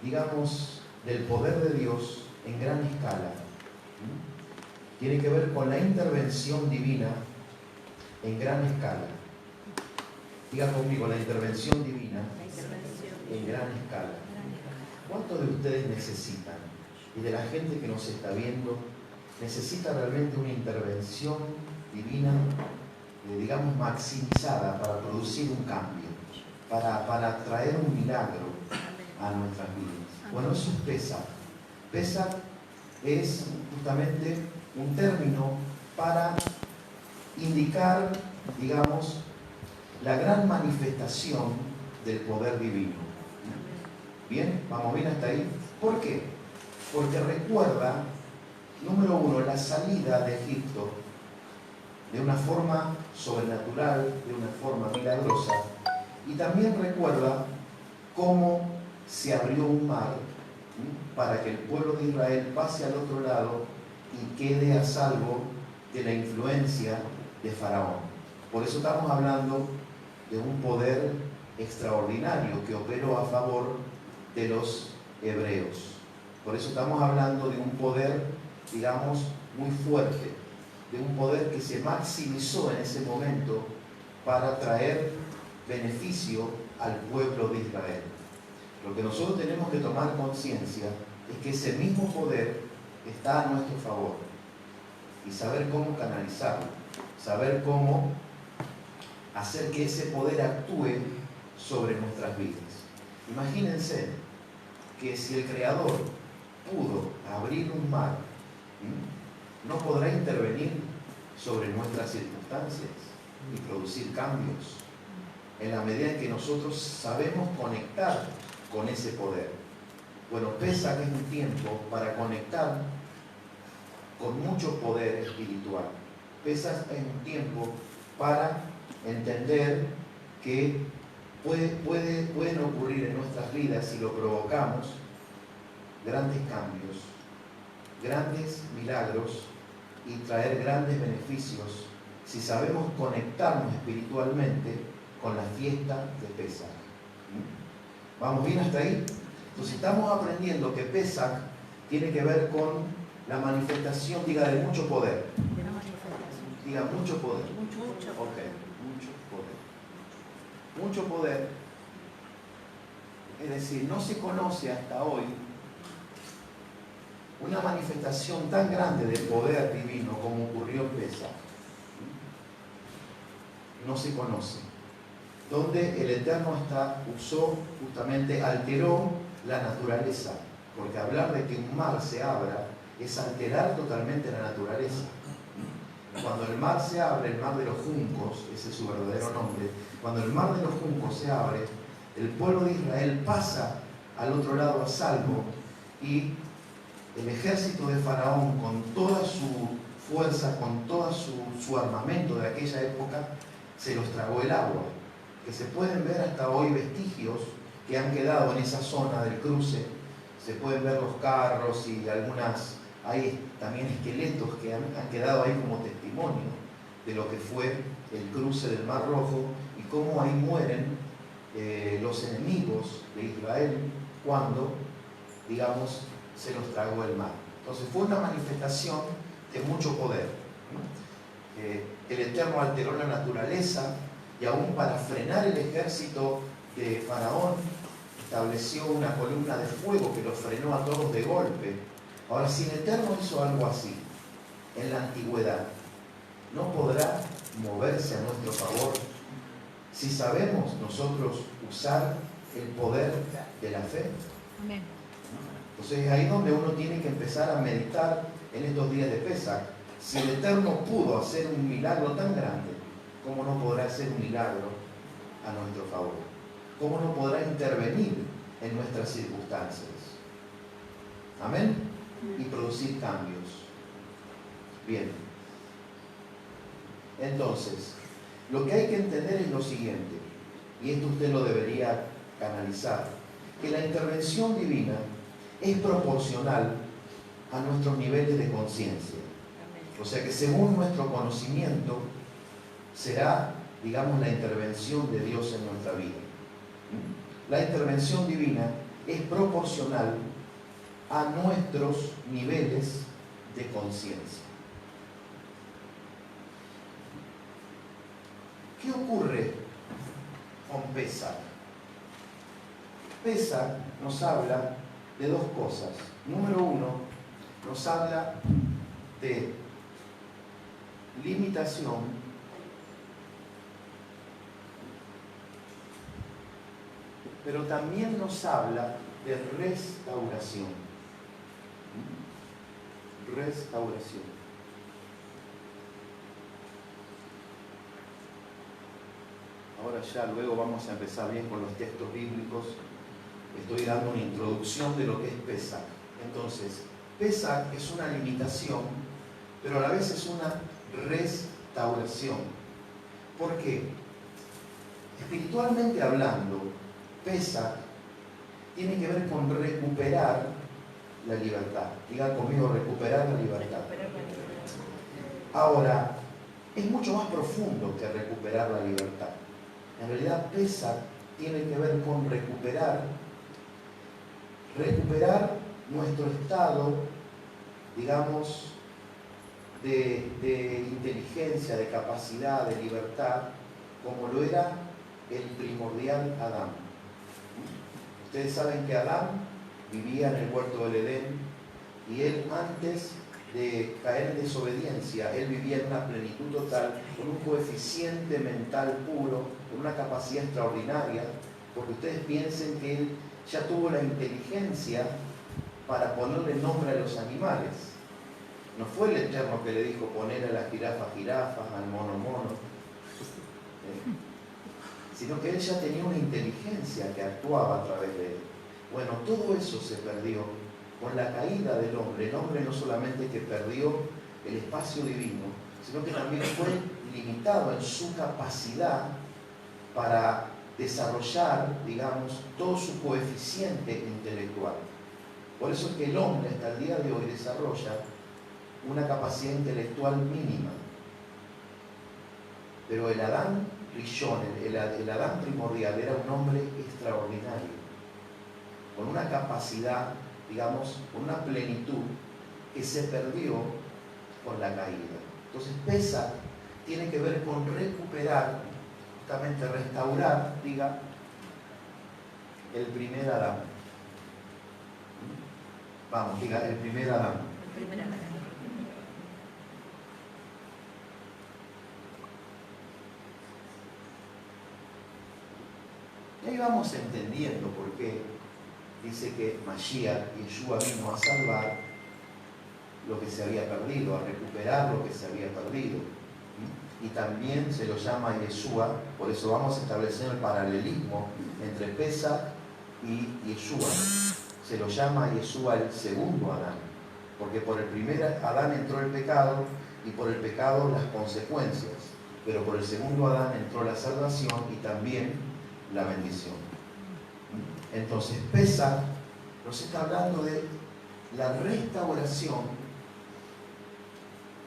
digamos, del poder de Dios en gran escala. Tiene que ver con la intervención divina en gran escala. Diga conmigo, la intervención divina en gran escala. ¿Cuántos de ustedes necesitan? Y de la gente que nos está viendo, necesita realmente una intervención divina, digamos, maximizada para producir un cambio, para traer un milagro a nuestras vidas. Bueno, eso es Pesaj. Pesaj es justamente un término para indicar, digamos, la gran manifestación del poder divino. ¿Bien? ¿Vamos bien hasta ahí? ¿Por qué? Porque recuerda, número uno, la salida de Egipto de una forma sobrenatural, de una forma milagrosa, y también recuerda cómo se abrió un mar para que el pueblo de Israel pase al otro lado y quede a salvo de la influencia de Faraón. Por eso estamos hablando de un poder extraordinario que operó a favor de los hebreos. Por eso estamos hablando de un poder, digamos, muy fuerte, de un poder que se maximizó en ese momento para traer beneficio al pueblo de Israel. Lo que nosotros tenemos que tomar conciencia es que ese mismo poder está a nuestro favor y saber cómo canalizarlo, saber cómo hacer que ese poder actúe sobre nuestras vidas. Imagínense que si el Creador pudo abrir un mar, no podrá intervenir sobre nuestras circunstancias y producir cambios en la medida en que nosotros sabemos conectar con ese poder. Bueno, Pesaj es un tiempo para conectar con mucho poder espiritual. Pesaj es un tiempo para entender que pueden ocurrir en nuestras vidas, si lo provocamos, grandes cambios, grandes milagros y traer grandes beneficios si sabemos conectarnos espiritualmente con la fiesta de Pesaj. ¿Vamos bien hasta ahí? Entonces estamos aprendiendo que Pesaj tiene que ver con la manifestación, diga, de mucho poder. Diga, mucho poder. Ok, mucho poder. Mucho poder. Es decir, no se conoce hasta hoy una manifestación tan grande de poder divino como ocurrió en Pesaj. No se conoce. Donde el Eterno usó, justamente alteró la naturaleza. Porque hablar de que un mar se abra es alterar totalmente la naturaleza. Cuando el mar se abre, el mar de los juncos, ese es su verdadero nombre, cuando el mar de los juncos se abre, el pueblo de Israel pasa al otro lado a salvo y el ejército de Faraón, con toda su fuerza, con todo su armamento de aquella época, se los tragó el agua. Que se pueden ver hasta hoy vestigios que han quedado en esa zona del cruce. Se pueden ver los carros y hay también esqueletos que han quedado ahí como testimonio de lo que fue el cruce del Mar Rojo y cómo ahí mueren los enemigos de Israel cuando, digamos, se los tragó el mar. Entonces fue una manifestación de mucho poder. El Eterno alteró la naturaleza y aún para frenar el ejército de Faraón estableció una columna de fuego que los frenó a todos de golpe. Ahora, si el Eterno hizo algo así en la antigüedad, ¿no podrá moverse a nuestro favor si sabemos nosotros usar el poder de la fe? Amén. Entonces ahí es donde uno tiene que empezar a meditar en estos días de Pesaj. Si el Eterno pudo hacer un milagro tan grande, ¿cómo no podrá hacer un milagro a nuestro favor? ¿Cómo no podrá intervenir en nuestras circunstancias? Amén. Y producir cambios. Bien. Entonces, lo que hay que entender es lo siguiente, y esto usted lo debería canalizar, que la intervención divina es proporcional a nuestros niveles de conciencia. O sea que según nuestro conocimiento será, digamos, la intervención de Dios en nuestra vida. la intervención divina es proporcional a nuestros niveles de conciencia. ¿Qué ocurre con Pesach? Pesach nos habla de dos cosas. Número uno, nos habla de limitación pero también nos habla de restauración. Restauración. Ahora ya luego vamos a empezar bien con los textos bíblicos. Estoy dando una introducción de lo que es Pesach. Entonces, Pesach es una limitación, pero a la vez es una restauración. ¿Por qué? Espiritualmente hablando, Pesach tiene que ver con recuperar la libertad. Digan conmigo, recuperar la libertad. Ahora, es mucho más profundo que recuperar la libertad. En realidad, Pesach tiene que ver con recuperar nuestro estado, digamos, de inteligencia, de capacidad, de libertad, como lo era el primordial Adán. Ustedes saben que Adán vivía en el huerto del Edén y él, antes de caer en desobediencia, él vivía en una plenitud total, con un coeficiente mental puro, con una capacidad extraordinaria, porque ustedes piensen que él ya tuvo la inteligencia para ponerle nombre a los animales. No fue el Eterno que le dijo poner a las jirafas jirafas, al mono mono, sino que él ya tenía una inteligencia que actuaba a través de él. Bueno, todo eso se perdió con la caída del hombre. El hombre no solamente que perdió el espacio divino, sino que también fue limitado en su capacidad para desarrollar, digamos, todo su coeficiente intelectual. Por eso es que el hombre hasta el día de hoy desarrolla una capacidad intelectual mínima. Pero el Adán Rishon, el Adán primordial, era un hombre extraordinario, con una capacidad, digamos, con una plenitud que se perdió con la caída. Entonces, Pesach tiene que ver con recuperar, justamente restaurar, diga, el primer Adán. Vamos, diga, el primer Adán. El primer Adán. Y ahí vamos entendiendo por qué dice que Mashiach, Yeshua, vino a salvar lo que se había perdido, a recuperar lo que se había perdido. Y también se lo llama Yeshua, por eso vamos a establecer el paralelismo entre Pesach y Yeshua. Se lo llama Yeshua el segundo Adán, porque por el primer Adán entró el pecado y por el pecado las consecuencias, pero por el segundo Adán entró la salvación y también la bendición. Entonces, Pesach nos está hablando de la restauración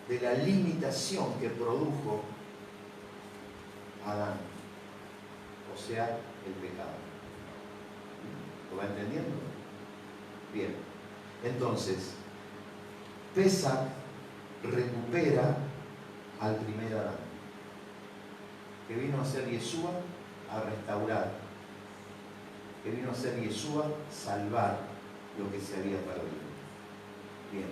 de la limitación que produjo Adán, o sea, el pecado. ¿Lo va entendiendo? Bien. Entonces, Pesach recupera al primer Adán, que vino a ser Yeshua a restaurar, que vino a ser Yeshua salvar lo que se había perdido. Bien.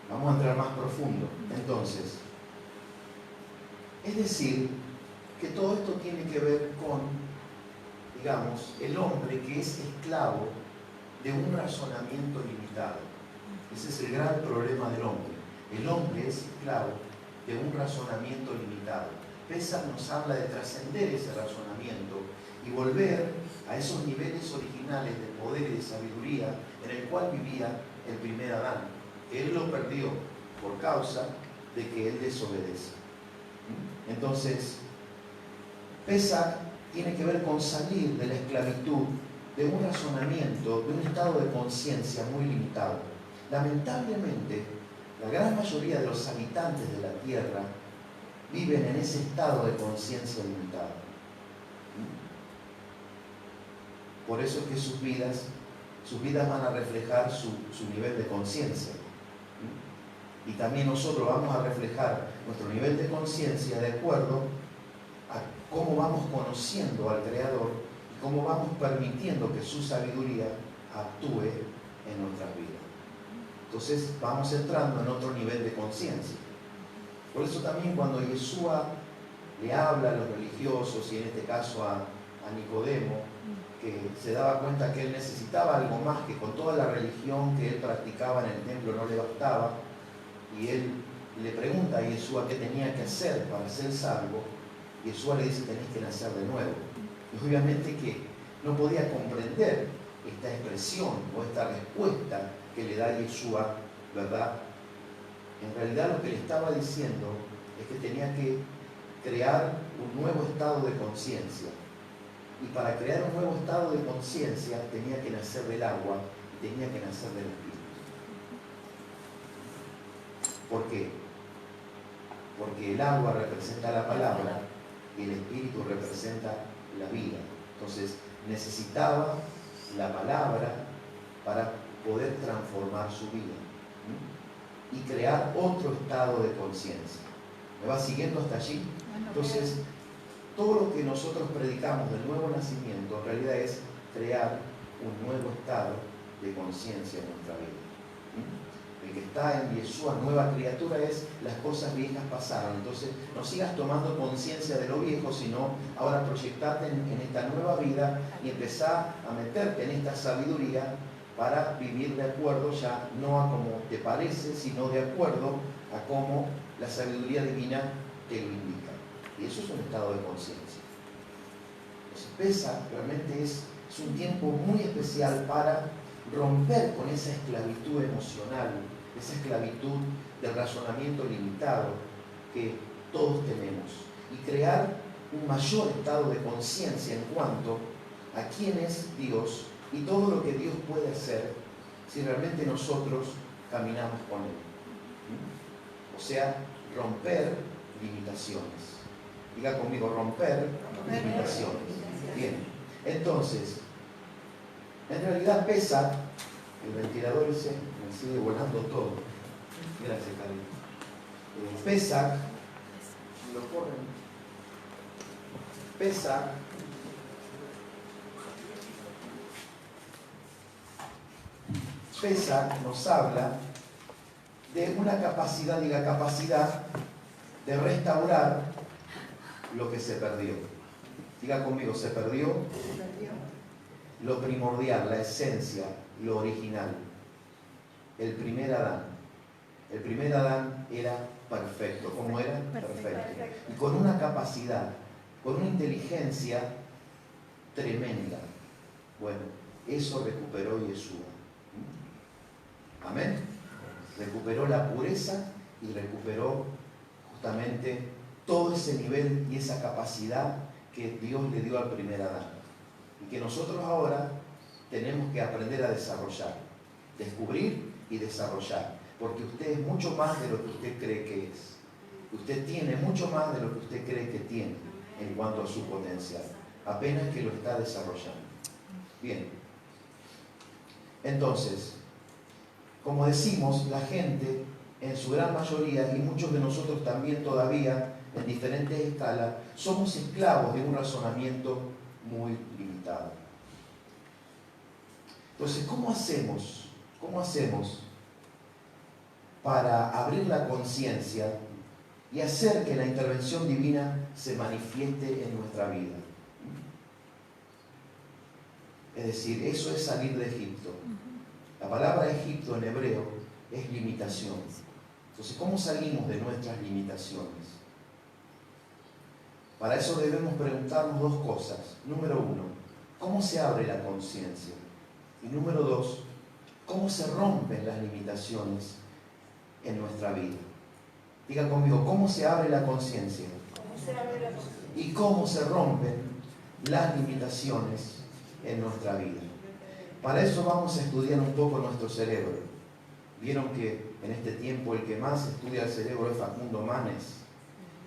Vamos a entrar más profundo. Entonces, es decir, que todo esto tiene que ver con, digamos, el hombre que es esclavo de un razonamiento limitado. Ese es el gran problema del hombre. El hombre es esclavo de un razonamiento limitado. Pesach nos habla de trascender ese razonamiento y volver a esos niveles originales de poder y de sabiduría en el cual vivía el primer Adán, que él lo perdió por causa de que él desobedece. Entonces, Pesach tiene que ver con salir de la esclavitud, de un razonamiento, de un estado de conciencia muy limitado. Lamentablemente, la gran mayoría de los habitantes de la tierra viven en ese estado de conciencia limitada. Por eso es que sus vidas van a reflejar su nivel de conciencia. Y también nosotros vamos a reflejar nuestro nivel de conciencia de acuerdo a cómo vamos conociendo al Creador y cómo vamos permitiendo que su sabiduría actúe en nuestras vidas. Entonces vamos entrando en otro nivel de conciencia. Por eso también cuando Yeshua le habla a los religiosos, y en este caso a Nicodemo, que se daba cuenta que él necesitaba algo más, que con toda la religión que él practicaba en el templo no le bastaba, y él le pregunta a Yeshua qué tenía que hacer para ser salvo. Yeshua le dice: tenés que nacer de nuevo. Y obviamente que no podía comprender esta expresión o esta respuesta que le da Yeshua, ¿verdad? En realidad lo que le estaba diciendo es que tenía que crear un nuevo estado de conciencia. Y para crear un nuevo estado de conciencia tenía que nacer del agua y tenía que nacer del Espíritu. ¿Por qué? Porque el agua representa la palabra y el Espíritu representa la vida. Entonces necesitaba la palabra para poder transformar su vida y crear otro estado de conciencia. ¿Me va siguiendo hasta allí? Entonces, todo lo que nosotros predicamos del nuevo nacimiento en realidad es crear un nuevo estado de conciencia en nuestra vida. El que está en Yeshua, nueva criatura, es las cosas viejas pasaron. Entonces, no sigas tomando conciencia de lo viejo, sino ahora proyectate en esta nueva vida y empezar a meterte en esta sabiduría para vivir de acuerdo ya no a como te parece, sino de acuerdo a cómo la sabiduría divina te lo indica. Y eso es un estado de conciencia. Entonces, Pesaj realmente es un tiempo muy especial para romper con esa esclavitud emocional, esa esclavitud del razonamiento limitado que todos tenemos, y crear un mayor estado de conciencia en cuanto a quién es Dios y todo lo que Dios puede hacer si realmente nosotros caminamos con Él. O sea, romper limitaciones. Diga conmigo: romper limitaciones. Bien, entonces, en realidad Pesaj, el ventilador ese me sigue volando todo. Gracias, Cari. Pesaj, lo corren. Pesaj nos habla de una capacidad, diga capacidad, de restaurar lo que se perdió. Diga conmigo: se perdió lo primordial, la esencia, lo original. El primer Adán. El primer Adán era perfecto. ¿Cómo era? Perfecto. Y con una capacidad, con una inteligencia tremenda. Bueno, eso recuperó Yeshua. Amén. Recuperó la pureza y recuperó justamente todo ese nivel y esa capacidad que Dios le dio al primer Adán. Y que nosotros ahora tenemos que aprender a desarrollar, descubrir y desarrollar. Porque usted es mucho más de lo que usted cree que es. Usted tiene mucho más de lo que usted cree que tiene en cuanto a su potencial. Apenas que lo está desarrollando. Bien. Entonces, como decimos, la gente, en su gran mayoría, y muchos de nosotros también todavía, en diferentes escalas, somos esclavos de un razonamiento muy limitado. Entonces, ¿cómo hacemos para abrir la conciencia y hacer que la intervención divina se manifieste en nuestra vida? Es decir, eso es salir de Egipto. La palabra Egipto en hebreo es limitación. Entonces, ¿cómo salimos de nuestras limitaciones? Para eso debemos preguntarnos dos cosas. Número uno, ¿cómo se abre la conciencia? Y número dos, ¿cómo se rompen las limitaciones en nuestra vida? Diga conmigo: ¿cómo se abre la conciencia? ¿Y cómo se rompen las limitaciones en nuestra vida? Para eso vamos a estudiar un poco nuestro cerebro. Vieron que en este tiempo el que más estudia el cerebro es Facundo Manes,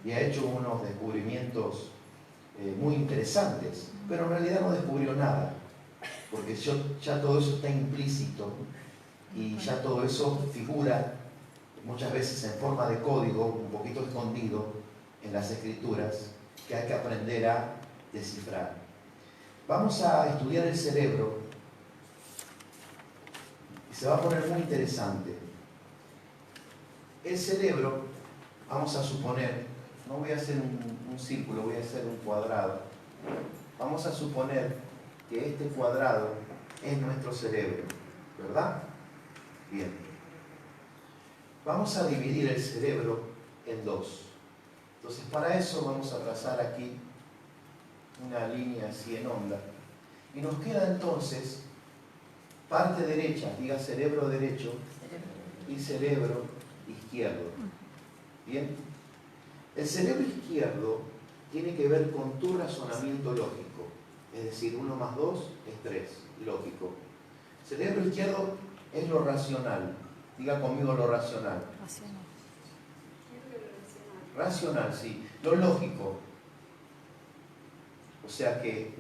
y ha hecho unos descubrimientos muy interesantes, pero en realidad no descubrió nada. porque ya todo eso está implícito y ya todo eso figura muchas veces en forma de código, un poquito escondido en las escrituras, que hay que aprender a descifrar. Vamos a estudiar el cerebro y se va a poner muy interesante. El cerebro, vamos a suponer, no voy a hacer un círculo, voy a hacer un cuadrado. Vamos a suponer que este cuadrado es nuestro cerebro, ¿verdad? Bien. Vamos a dividir el cerebro en dos. Entonces, para eso vamos a trazar aquí una línea así en onda. Y nos queda entonces parte derecha, diga cerebro derecho, y cerebro izquierdo. Bien. El cerebro izquierdo tiene que ver con tu razonamiento lógico. Es decir, 1 más 2 es 3, lógico. Cerebro izquierdo es lo racional. Diga conmigo lo racional. Racional, sí. Lo lógico. O sea que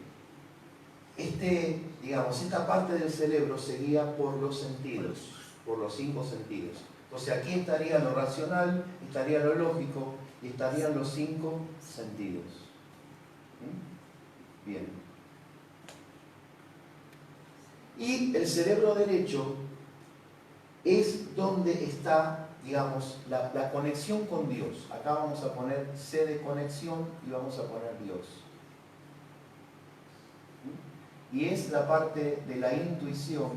esta parte del cerebro se guía por los sentidos, por los 5 sentidos. Entonces aquí estaría lo racional, estaría lo lógico y estarían los 5 sentidos. Bien. Y el cerebro derecho es donde está, digamos, la conexión con Dios. Acá vamos a poner C de conexión y vamos a poner Dios. Y es la parte de la intuición,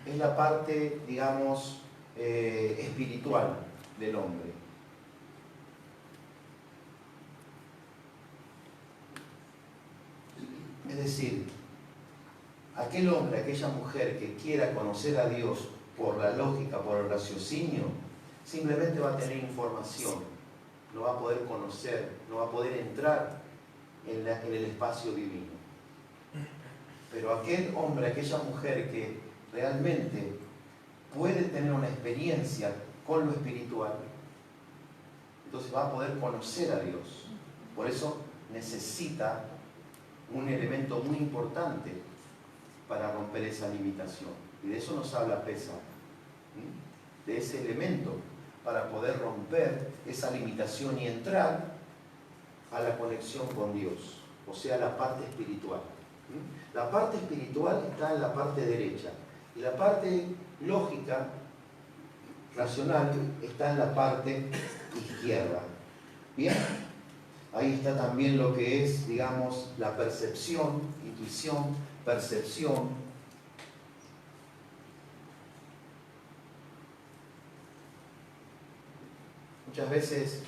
es la parte, digamos, espiritual del hombre. Es decir, aquel hombre, aquella mujer que quiera conocer a Dios por la lógica, por el raciocinio, simplemente va a tener información, no va a poder conocer, no va a poder entrar en el espacio divino. Pero aquel hombre, aquella mujer que realmente puede tener una experiencia con lo espiritual, entonces va a poder conocer a Dios. Por eso necesita un elemento muy importante para romper esa limitación. Y de eso nos habla Pesach, de ese elemento para poder romper esa limitación y entrar a la conexión con Dios, o sea, la parte espiritual. La parte espiritual está en la parte derecha y la parte lógica, racional, está en la parte izquierda. Bien, ahí está también lo que es, digamos, la percepción, intuición, percepción. Muchas veces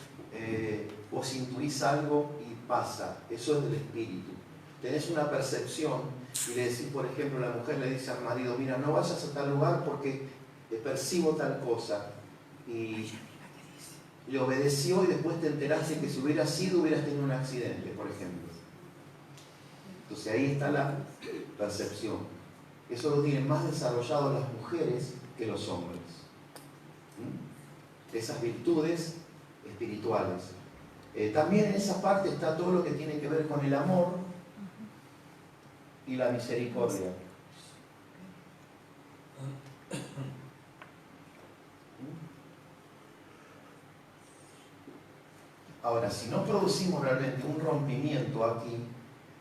vos intuís algo y pasa, eso es del espíritu. Tenés una percepción y le decís, por ejemplo, la mujer le dice al marido, mira, no vayas a tal lugar porque percibo tal cosa. Y le obedeció y después te enteraste que si hubieras sido, hubieras tenido un accidente, por ejemplo. Entonces ahí está la percepción. Eso lo tienen más desarrollado las mujeres que los hombres. Esas virtudes espirituales. También en esa parte está todo lo que tiene que ver con el amor y la misericordia. Ahora, si no producimos realmente un rompimiento aquí,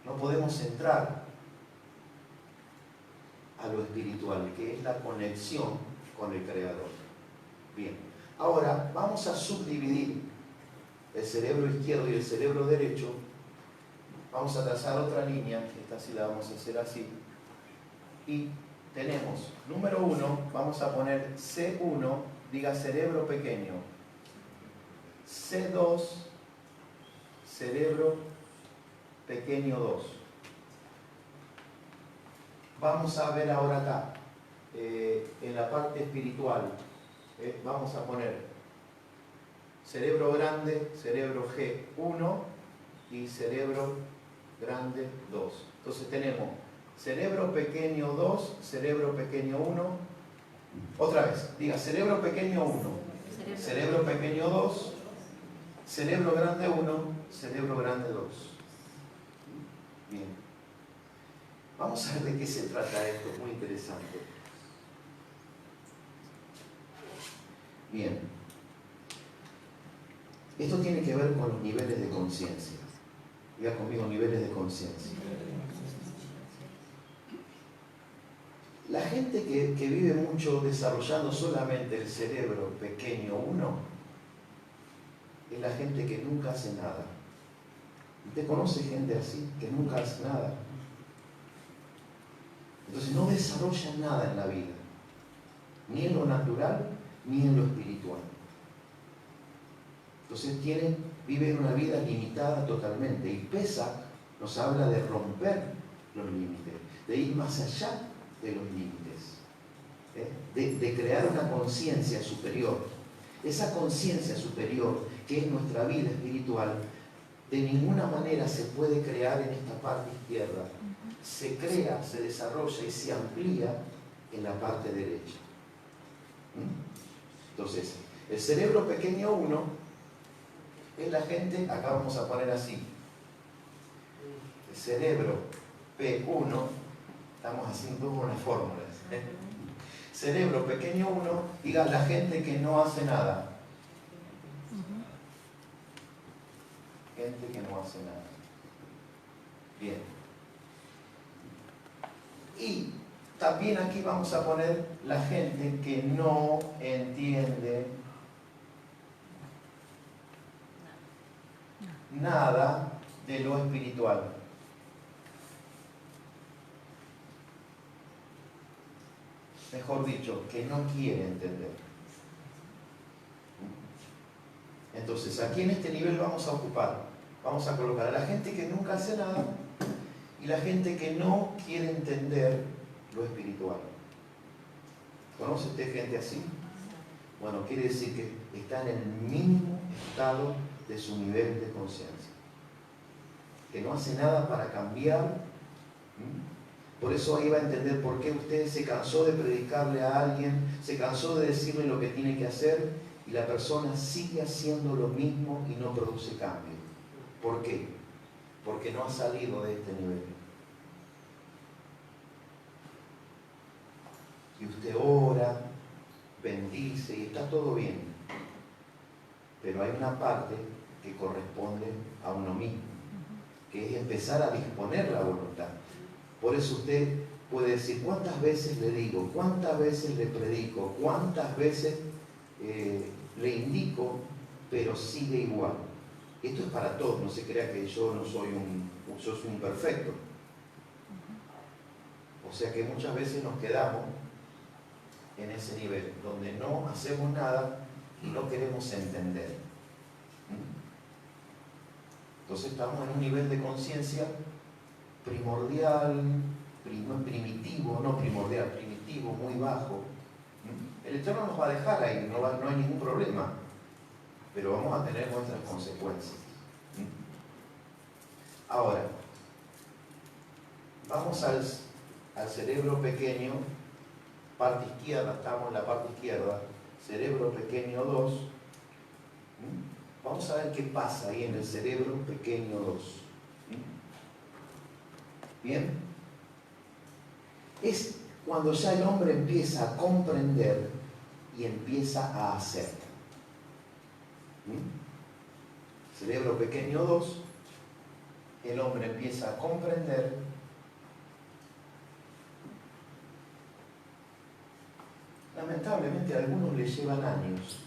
no podemos entrar a lo espiritual, que es la conexión con el Creador. Bien, ahora vamos a subdividir el cerebro izquierdo y el cerebro derecho. Vamos a trazar otra línea, esta sí la vamos a hacer así. Y tenemos, número 1, vamos a poner C1, diga cerebro pequeño. C2, cerebro pequeño 2. Vamos a ver ahora acá, en la parte espiritual, vamos a poner cerebro grande, cerebro G1 y cerebro grande 2. Entonces tenemos cerebro pequeño 2, cerebro pequeño 1. Otra vez, diga cerebro pequeño 1, cerebro pequeño 2, cerebro grande 1, cerebro grande 2. Vamos a ver de qué se trata esto, muy interesante. Bien. Esto tiene que ver con los niveles de conciencia. Diga conmigo, niveles de conciencia. La gente que vive mucho desarrollando solamente el cerebro pequeño 1 es la gente que nunca hace nada. ¿Usted conoce gente así, que nunca hace nada? Entonces no desarrolla nada en la vida, ni en lo natural, ni en lo espiritual. Entonces vive una vida limitada totalmente. Y Pesach nos habla de romper los límites, de ir más allá de los límites, de crear una conciencia superior. Esa conciencia superior, que es nuestra vida espiritual, de ninguna manera se puede crear en esta parte izquierda. Se crea, se desarrolla y se amplía en la parte derecha. Entonces, el cerebro pequeño 1 es la gente, acá vamos a poner así, el cerebro P1, estamos haciendo unas fórmulas. Cerebro pequeño 1, diga la gente que no hace nada. Gente que no hace nada. Bien. Y también aquí vamos a poner la gente que no entiende nada de lo espiritual. Mejor dicho, que no quiere entender. Entonces, aquí en este nivel vamos a colocar a la gente que nunca hace nada y la gente que no quiere entender lo espiritual. ¿Conoce usted gente así? Bueno, quiere decir que está en el mínimo estado de su nivel de conciencia. Que no hace nada para cambiar. Por eso ahí va a entender por qué usted se cansó de predicarle a alguien, se cansó de decirle lo que tiene que hacer y la persona sigue haciendo lo mismo y no produce cambio. ¿Por qué? Porque no ha salido de este nivel. Y usted ora, bendice y está todo bien. Pero hay una parte que corresponde a uno mismo, que es empezar a disponer la voluntad. Por eso usted puede decir, ¿cuántas veces le digo? ¿Cuántas veces le predico? ¿Cuántas veces le indico? Pero sigue igual. Esto es para todos, no se crea que yo soy un perfecto. O sea que muchas veces nos quedamos en ese nivel, donde no hacemos nada y no queremos entender. Entonces estamos en un nivel de conciencia primordial, primitivo, muy bajo. El Eterno nos va a dejar ahí, no hay ningún problema, pero vamos a tener nuestras consecuencias. Ahora, vamos al cerebro pequeño, parte izquierda, estamos en la parte izquierda, cerebro pequeño 2. Vamos a ver qué pasa ahí en el cerebro pequeño 2. Bien, es cuando ya el hombre empieza a comprender y empieza a hacer. Cerebro pequeño 2, el hombre empieza a comprender lamentablemente a algunos les llevan años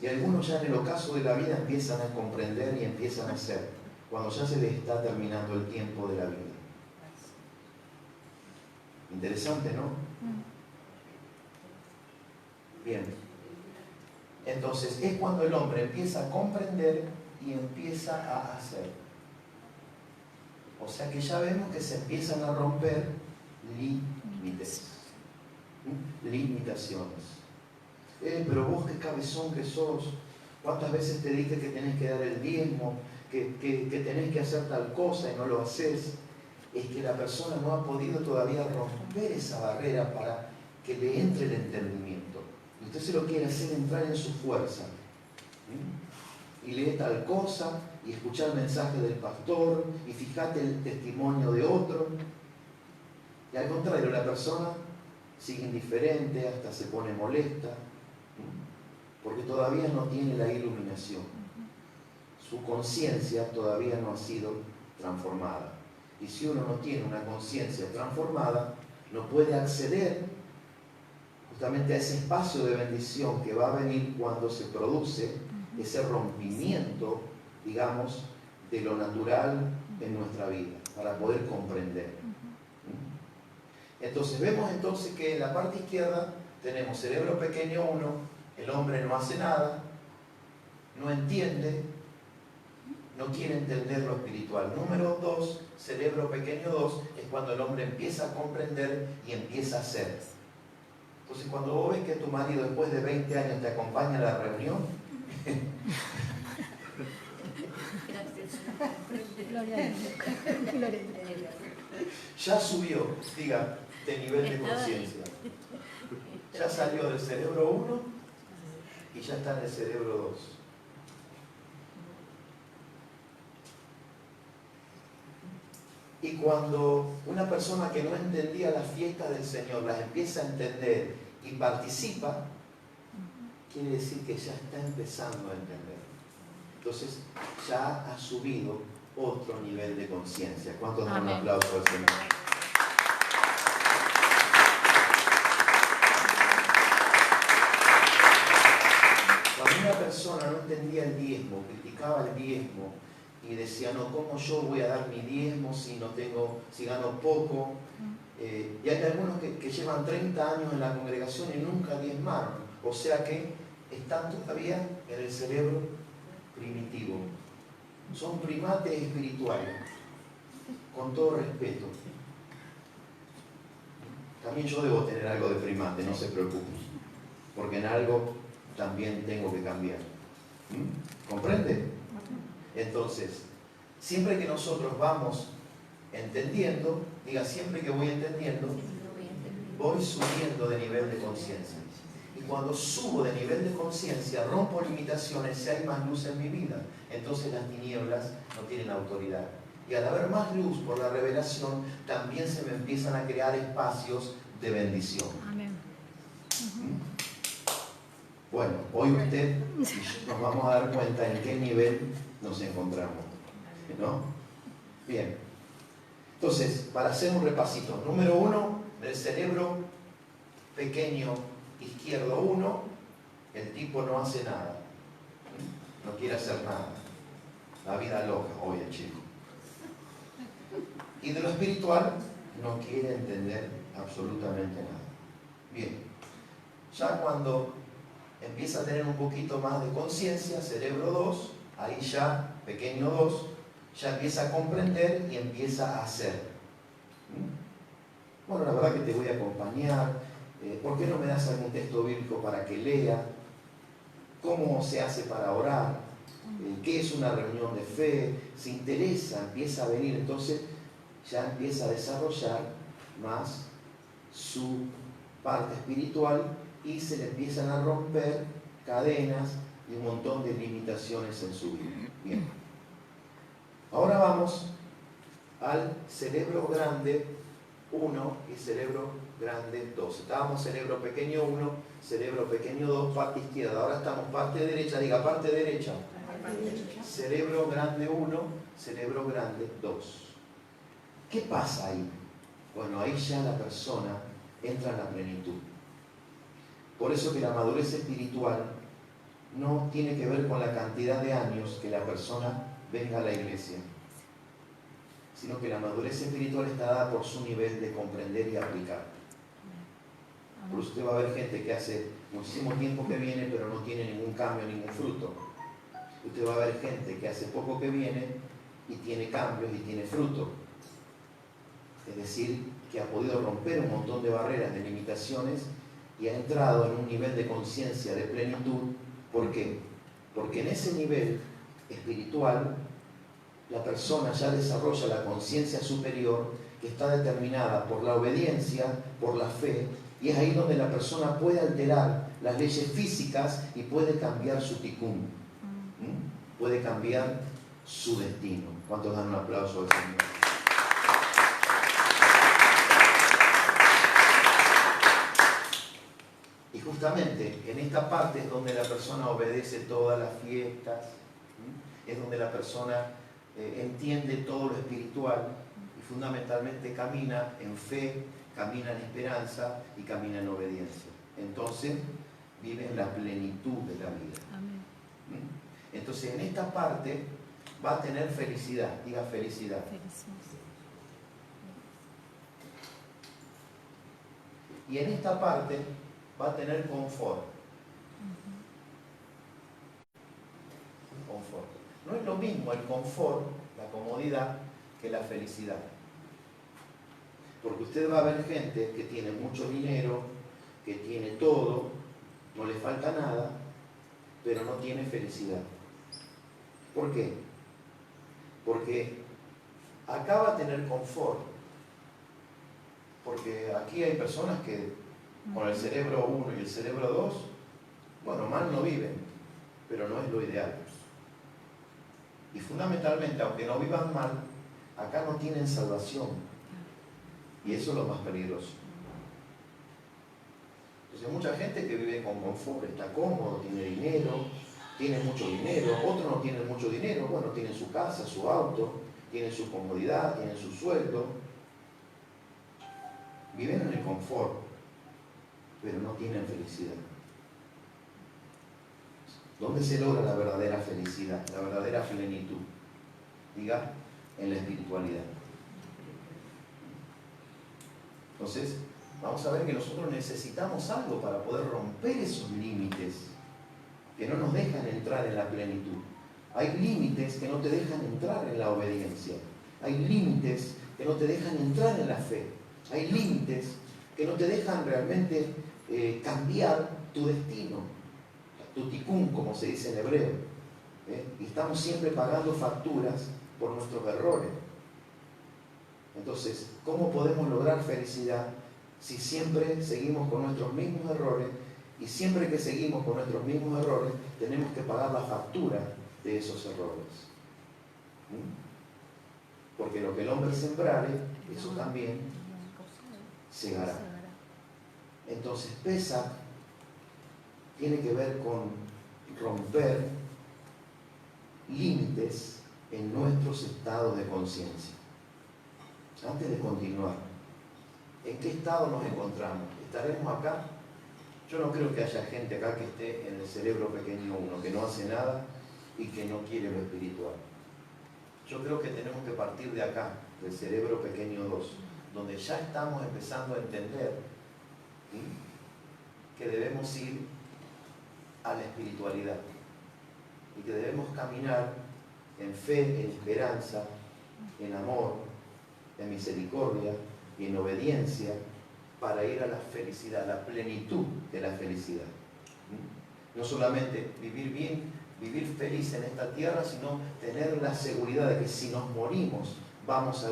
y algunos ya en el ocaso de la vida empiezan a comprender y empiezan a hacer cuando ya se les está terminando el tiempo de la vida. Interesante, ¿no? Bien. Entonces, es cuando el hombre empieza a comprender y empieza a hacer. O sea que ya vemos que se empiezan a romper límites, limitaciones. Pero vos qué cabezón que sos, ¿cuántas veces te dije que tenés que dar el diezmo, que tenés que hacer tal cosa y no lo haces? Es que la persona no ha podido todavía romper esa barrera para que le entre el entendimiento. Y usted se lo quiere hacer entrar en su fuerza. Y lee tal cosa, y escucha el mensaje del pastor, y fíjate el testimonio de otro. Y al contrario, la persona sigue indiferente, hasta se pone molesta, porque todavía no tiene la iluminación. Su conciencia todavía no ha sido transformada. Y si uno no tiene una conciencia transformada, no puede acceder justamente a ese espacio de bendición que va a venir cuando se produce ese rompimiento, digamos, de lo natural en nuestra vida, para poder comprender. Entonces vemos entonces que en la parte izquierda tenemos cerebro pequeño 1, el hombre no hace nada, no entiende, no quiere entender lo espiritual. Número 2, cerebro pequeño 2, es cuando el hombre empieza a comprender y empieza a hacer. Entonces cuando vos ves que tu marido después de 20 años te acompaña a la reunión, ya subió, diga, de nivel de conciencia. Ya salió del cerebro 1 y ya está en el cerebro 2. Y cuando una persona que no entendía las fiestas del Señor las empieza a entender y participa, quiere decir que ya está empezando a entender. Entonces ya ha subido otro nivel de conciencia. ¿Cuántos dan un aplauso al Señor? Cuando una persona no entendía el diezmo, criticaba el diezmo y decía, no, ¿cómo yo voy a dar mi diezmo si gano poco? Y hay algunos que llevan 30 años en la congregación y nunca diezmaron. O sea que están todavía en el cerebro primitivo. Son primates espirituales, con todo respeto. También yo debo tener algo de primate, no se preocupen, porque en algo también tengo que cambiar. ¿Comprende? Entonces, siempre que nosotros vamos entendiendo, diga, siempre que voy entendiendo, voy subiendo de nivel de conciencia. Y cuando subo de nivel de conciencia, rompo limitaciones, si hay más luz en mi vida. Entonces las tinieblas no tienen autoridad. Y al haber más luz por la revelación, también se me empiezan a crear espacios de bendición. Amén. Bueno, hoy usted y yo nos vamos a dar cuenta en qué nivel nos encontramos, ¿no? Bien. Entonces, para hacer un repasito. Número 1, del cerebro pequeño izquierdo 1, el tipo no hace nada. No quiere hacer nada. La vida loca, hoy el chico. Y de lo espiritual, no quiere entender absolutamente nada. Bien. Ya cuando empieza a tener un poquito más de conciencia, cerebro 2, ahí ya, pequeño 2, ya empieza a comprender y empieza a hacer. Bueno, la verdad que te voy a acompañar. ¿Por qué no me das algún texto bíblico para que lea? ¿Cómo se hace para orar? ¿Qué es una reunión de fe? Se interesa, empieza a venir, entonces ya empieza a desarrollar más su parte espiritual y se le empiezan a romper cadenas y un montón de limitaciones en su vida. Bien. Ahora vamos al cerebro grande 1 y cerebro grande 2. Estábamos cerebro pequeño 1, cerebro pequeño 2, parte izquierda. Ahora estamos parte derecha, diga parte derecha. Cerebro grande 1, cerebro grande 2. ¿Qué pasa ahí? Bueno, ahí ya la persona entra en la plenitud. Por eso que la madurez espiritual no tiene que ver con la cantidad de años que la persona venga a la iglesia, sino que la madurez espiritual está dada por su nivel de comprender y aplicar. Por eso usted va a ver gente que hace muchísimo tiempo que viene, pero no tiene ningún cambio, ningún fruto. Usted va a ver gente que hace poco que viene y tiene cambios y tiene fruto. Es decir, que ha podido romper un montón de barreras, de limitaciones y ha entrado en un nivel de conciencia, de plenitud. ¿Por qué? Porque en ese nivel espiritual la persona ya desarrolla la conciencia superior que está determinada por la obediencia, por la fe, y es ahí donde la persona puede alterar las leyes físicas y puede cambiar su tikkun, puede cambiar su destino. ¿Cuántos dan un aplauso al Señor? justamente en esta parte es donde la persona obedece todas las fiestas, es donde la persona entiende todo lo espiritual y fundamentalmente camina en fe, camina en esperanza y camina en obediencia. Entonces vive en la plenitud de la vida. Amén. Entonces en esta parte va a tener felicidad, diga felicidad. Y en esta parte va a tener confort. Confort. No es lo mismo el confort, la comodidad, que la felicidad. Porque usted va a ver gente que tiene mucho dinero, que tiene todo, no le falta nada, pero no tiene felicidad. ¿Por qué? Porque acá va a tener confort. Porque aquí hay personas que con el cerebro 1 y el cerebro 2, bueno, mal no viven, pero no es lo ideal. Y fundamentalmente, aunque no vivan mal, acá no tienen salvación. Y eso es lo más peligroso. Entonces hay mucha gente que vive con confort, está cómodo, tiene dinero, tiene mucho dinero, otros no tienen mucho dinero, bueno, tienen su casa, su auto, tienen su comodidad, tienen su sueldo. Viven en el confort, pero no tienen felicidad. ¿Dónde se logra la verdadera felicidad, la verdadera plenitud? Diga, en la espiritualidad. Entonces, vamos a ver que nosotros necesitamos algo para poder romper esos límites que no nos dejan entrar en la plenitud. Hay límites que no te dejan entrar en la obediencia. Hay límites que no te dejan entrar en la fe. Hay límites que no te dejan realmente cambiar tu destino, tu tikkun, como se dice en hebreo. Y estamos siempre pagando facturas por nuestros errores. Entonces, ¿cómo podemos lograr felicidad si siempre seguimos con nuestros mismos errores? Y siempre que seguimos con nuestros mismos errores, tenemos que pagar la factura de esos errores. Porque lo que el hombre sembrare, eso también segará. Entonces, Pesaj tiene que ver con romper límites en nuestros estados de conciencia. Antes de continuar, ¿en qué estado nos encontramos? ¿Estaremos acá? Yo no creo que haya gente acá que esté en el cerebro pequeño 1, que no hace nada y que no quiere lo espiritual. Yo creo que tenemos que partir de acá, del cerebro pequeño 2, donde ya estamos empezando a entender, ¿sí?, que debemos ir a la espiritualidad y que debemos caminar en fe, en esperanza, en amor, en misericordia y en obediencia para ir a la felicidad, la plenitud de la felicidad. No solamente vivir bien, vivir feliz en esta tierra, sino tener la seguridad de que si nos morimos vamos a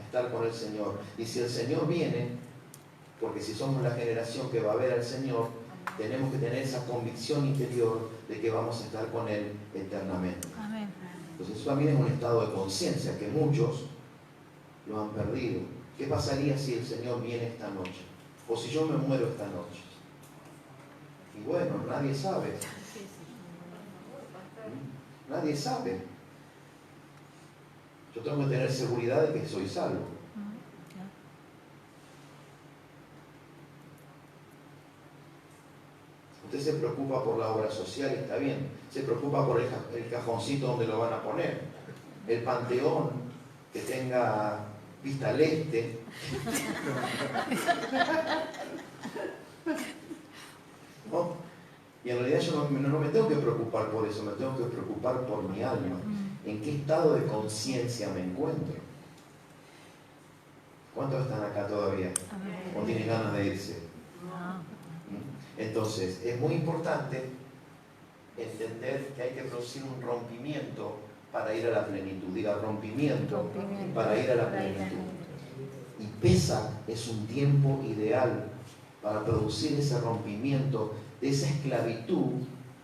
estar con el Señor. Y si el Señor viene, porque si somos la generación que va a ver al Señor, tenemos que tener esa convicción interior de que vamos a estar con Él eternamente. Amén. Entonces eso también es un estado de conciencia que muchos lo han perdido. ¿Qué pasaría si el Señor viene esta noche? O si yo me muero esta noche. Y bueno, nadie sabe. Nadie sabe. Yo tengo que tener seguridad de que soy salvo. Usted se preocupa por la obra social, está bien. Se preocupa por el cajoncito donde lo van a poner. El panteón que tenga vista al este. ¿No? Y en realidad yo no me tengo que preocupar por eso, me tengo que preocupar por mi alma. ¿En qué estado de conciencia me encuentro? ¿Cuántos están acá todavía? ¿O tienen ganas de irse? Entonces, es muy importante entender que hay que producir un rompimiento para ir a la plenitud. Diga rompimiento para ir a la plenitud. Y Pesaj es un tiempo ideal para producir ese rompimiento de esa esclavitud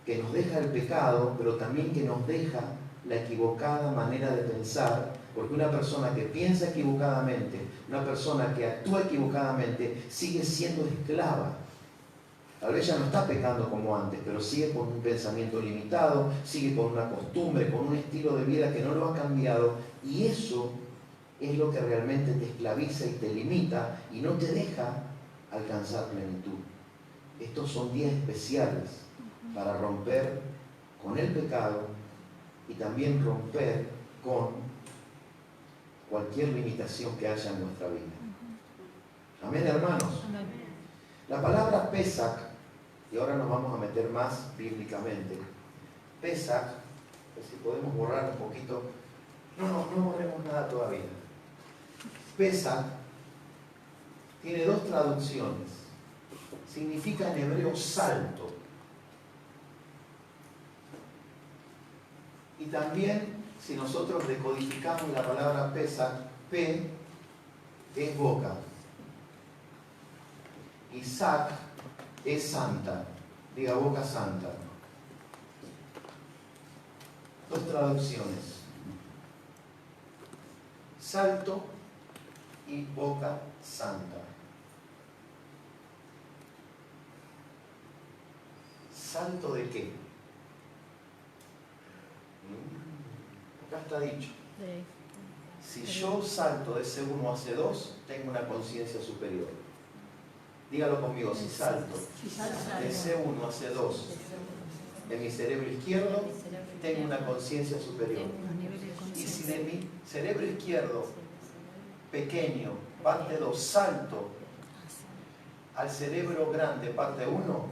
que nos deja el pecado, pero también que nos deja la equivocada manera de pensar, porque una persona que piensa equivocadamente, una persona que actúa equivocadamente, sigue siendo esclava Tal vez ya no está pecando como antes, pero sigue con un pensamiento limitado, sigue con una costumbre, con un estilo de vida que no lo ha cambiado, y eso es lo que realmente te esclaviza y te limita y no te deja alcanzar plenitud. Estos son días especiales para romper con el pecado y también romper con cualquier limitación que haya en nuestra vida. Amén, hermanos. La palabra Pesach, y ahora nos vamos a meter más bíblicamente. Pesach, a ver si podemos borrar un poquito. No borremos nada todavía. Pesach tiene dos traducciones. Significa en hebreo salto. Y también, si nosotros decodificamos la palabra Pesach, P es boca. Y Sac es santa. Diga boca santa. Dos traducciones. Salto y boca santa. ¿Salto de qué? Acá está dicho. Si yo salto de C1 a C2, tengo una conciencia superior. Dígalo conmigo, si salto de C1 a C2 en mi cerebro izquierdo, tengo una conciencia superior. Y si de mi cerebro izquierdo pequeño, parte 2, salto al cerebro grande, parte 1,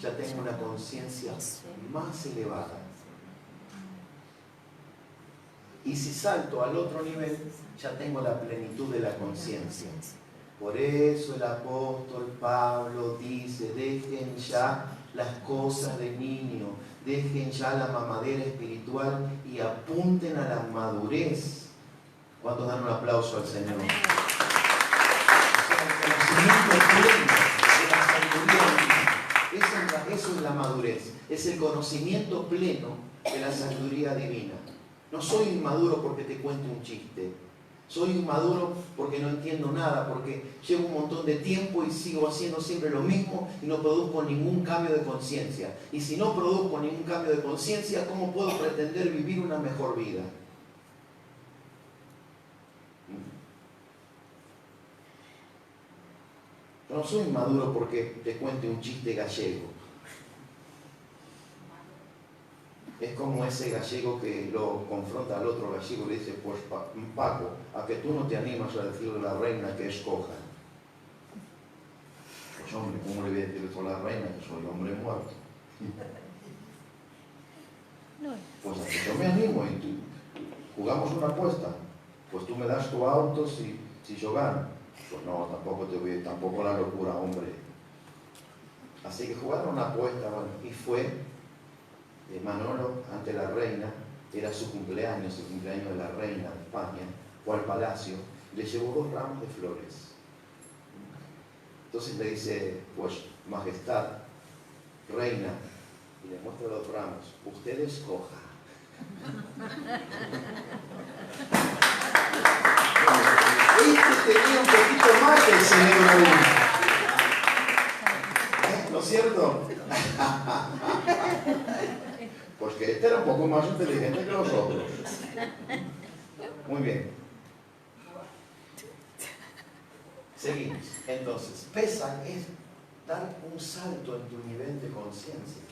ya tengo una conciencia más elevada. Y si salto al otro nivel, ya tengo la plenitud de la conciencia. Por eso el apóstol Pablo dice, dejen ya las cosas de niño, dejen ya la mamadera espiritual y apunten a la madurez. ¿Cuántos dan un aplauso al Señor? O sea, el conocimiento pleno de la sabiduría divina. Eso es la madurez, es el conocimiento pleno de la sabiduría divina. No soy inmaduro porque te cuento un chiste. Soy inmaduro porque no entiendo nada, porque llevo un montón de tiempo y sigo haciendo siempre lo mismo y no produzco ningún cambio de conciencia. Y si no produzco ningún cambio de conciencia, ¿cómo puedo pretender vivir una mejor vida? Yo no soy inmaduro porque te cuente un chiste gallego. Es como ese gallego que lo confronta al otro gallego y le dice, pues Paco, a que tú no te animas a decirle a la reina que escoja. Pues hombre, ¿cómo le voy a decir eso a la reina? Que soy hombre muerto. Pues a que yo me animo y tú, jugamos una apuesta. Pues tú me das tu auto si yo gano. Pues no, tampoco la locura, hombre. Así que jugaron una apuesta, bueno, y fue Manolo ante la reina, era su cumpleaños de la reina de España, fue al palacio, le llevó 2 ramos de flores. Entonces le dice, pues, majestad, reina, y le muestra 2 ramos, usted escoja. Este tenía un poquito más que el cerebro. ¿No es cierto? Pues que este era un poco más inteligente que los otros. Muy bien. Seguimos. Entonces, Pesach es dar un salto en tu nivel de conciencia.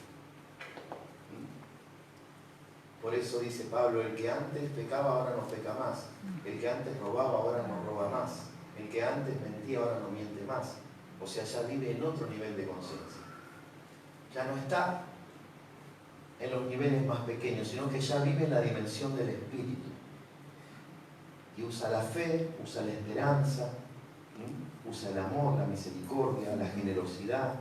Por eso dice Pablo, el que antes pecaba ahora no peca más. El que antes robaba ahora no roba más. El que antes mentía ahora no miente más. O sea, ya vive en otro nivel de conciencia. Ya no está en los niveles más pequeños, sino que ya vive en la dimensión del espíritu. Y usa la fe, usa la esperanza, usa el amor, la misericordia, la generosidad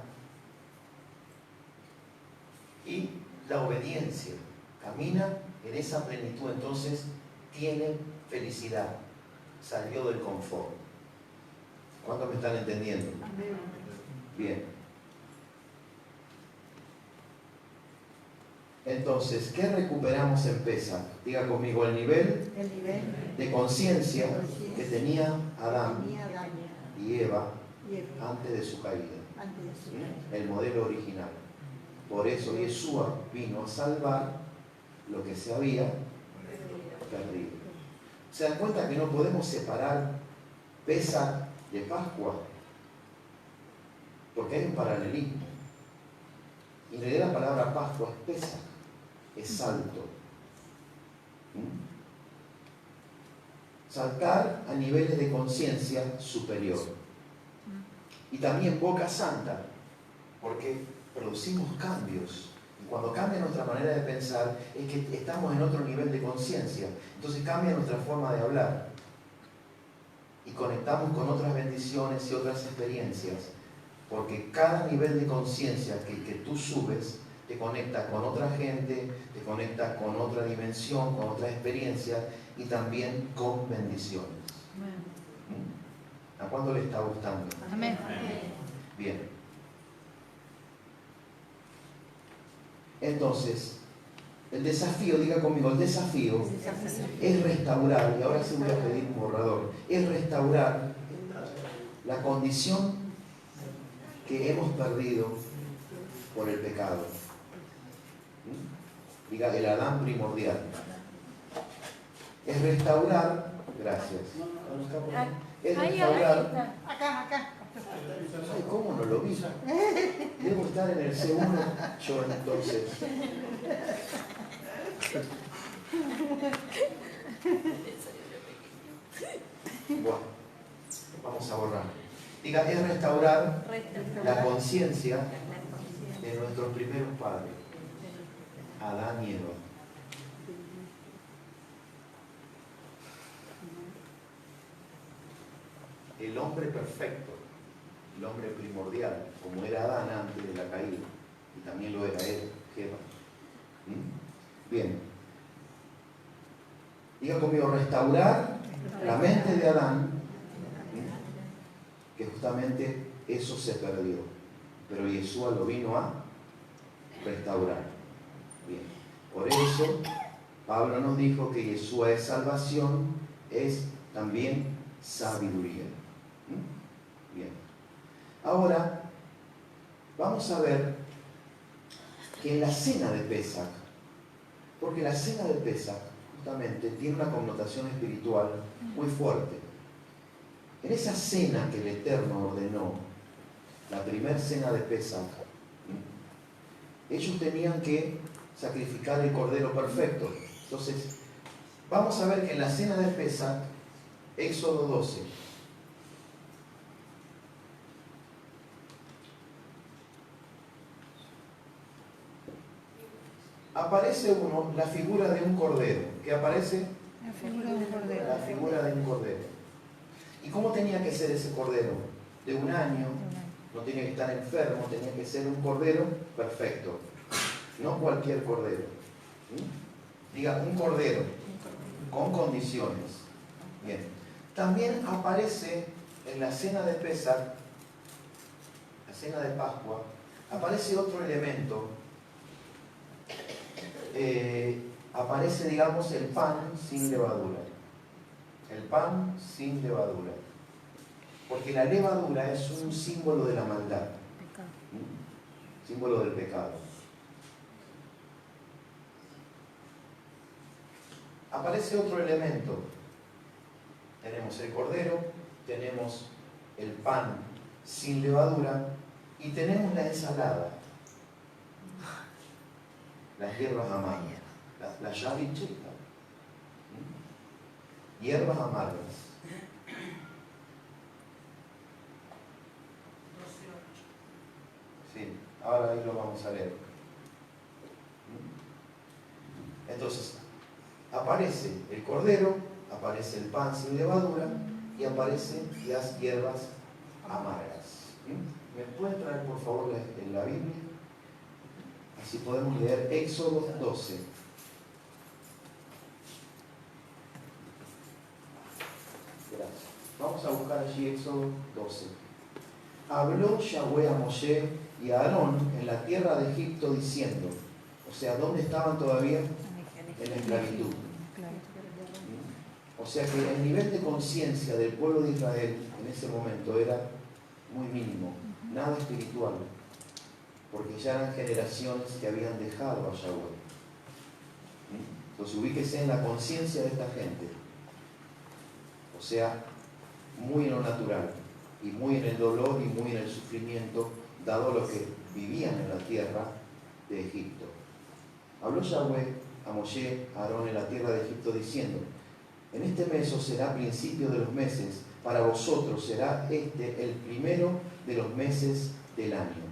y la obediencia. Camina en esa plenitud, entonces tiene felicidad. Salió del confort. ¿Cuántos me están entendiendo? Bien. Entonces, ¿qué recuperamos en Pesach? Diga conmigo, el nivel de conciencia que tenía Adán y Eva antes de su caída. El modelo original. Por eso Yeshua vino a salvar lo que se había perdido. ¿Se dan cuenta que no podemos separar Pesaj de Pascua? Porque hay un paralelismo. En realidad la palabra Pascua es Pesaj, es salto. Saltar a niveles de conciencia superior. Y también boca santa, porque producimos cambios. Y cuando cambia nuestra manera de pensar, es que estamos en otro nivel de conciencia. Entonces cambia nuestra forma de hablar. Y conectamos con otras bendiciones y otras experiencias. Porque cada nivel de conciencia que tú subes, te conecta con otra gente, te conecta con otra dimensión, con otra experiencia y también con bendiciones. ¿A cuándo le está gustando? Amén. Bien. Entonces, el desafío, diga conmigo, el desafío es restaurar, y ahora sí voy a pedir un borrador, es restaurar la condición que hemos perdido por el pecado. Diga, el Adán primordial. Es restaurar, gracias. Es restaurar. Acá. Ay, ¿cómo no lo vi? Debo estar en el C1 yo entonces. Bueno, vamos a borrar. Diga, es restaurar la conciencia de nuestros primeros padres, Adán y Eva. El hombre perfecto, el hombre primordial, como era Adán antes de la caída, y también lo era él, Eva. Bien. Diga conmigo, restaurar la mente de Adán, que justamente eso se perdió, pero Yeshua lo vino a restaurar. Bien. Por eso Pablo nos dijo que Yeshua es salvación, es también sabiduría. Bien. Ahora vamos a ver que en la cena de Pesaj, porque la cena de Pesaj justamente tiene una connotación espiritual muy fuerte. En esa cena que el Eterno ordenó, la primera cena de Pesaj, ellos tenían que sacrificar el cordero perfecto. Entonces, vamos a ver que en la cena de Pesaj, Éxodo 12, aparece la figura de un cordero. ¿Qué aparece? La figura de un cordero. La figura de un cordero. ¿Y cómo tenía que ser ese cordero? De un año, no tenía que estar enfermo, tenía que ser un cordero perfecto, no cualquier cordero. Diga, un cordero con condiciones. Bien. También aparece en la cena de Pesaj, la cena de Pascua, aparece otro elemento. Aparece, digamos, el pan sin levadura. El pan sin levadura. Porque la levadura es un símbolo de la maldad. Símbolo del pecado. Aparece otro elemento. Tenemos el cordero, tenemos el pan sin levadura y tenemos la ensalada. Las hierbas amargas. La yavichita. Hierbas amargas. Sí, ahora ahí lo vamos a leer. Entonces, aparece el cordero, aparece el pan sin levadura y aparecen las hierbas amargas. ¿Me pueden traer por favor la Biblia? Así podemos leer Éxodo 12. Gracias. Vamos a buscar allí Éxodo 12. Habló Yahweh a Moshe y a Aarón en la tierra de Egipto diciendo, o sea, ¿dónde estaban todavía? En la esclavitud. O sea que el nivel de conciencia del pueblo de Israel en ese momento era muy mínimo, nada espiritual, porque ya eran generaciones que habían dejado a Yahweh. Entonces ubíquese en la conciencia de esta gente, o sea, muy en lo natural, y muy en el dolor y muy en el sufrimiento, dado lo que vivían en la tierra de Egipto. Habló Yahweh a Moshe, a Aarón en la tierra de Egipto, diciendo: en este mes os será principio de los meses, para vosotros será este el primero de los meses del año.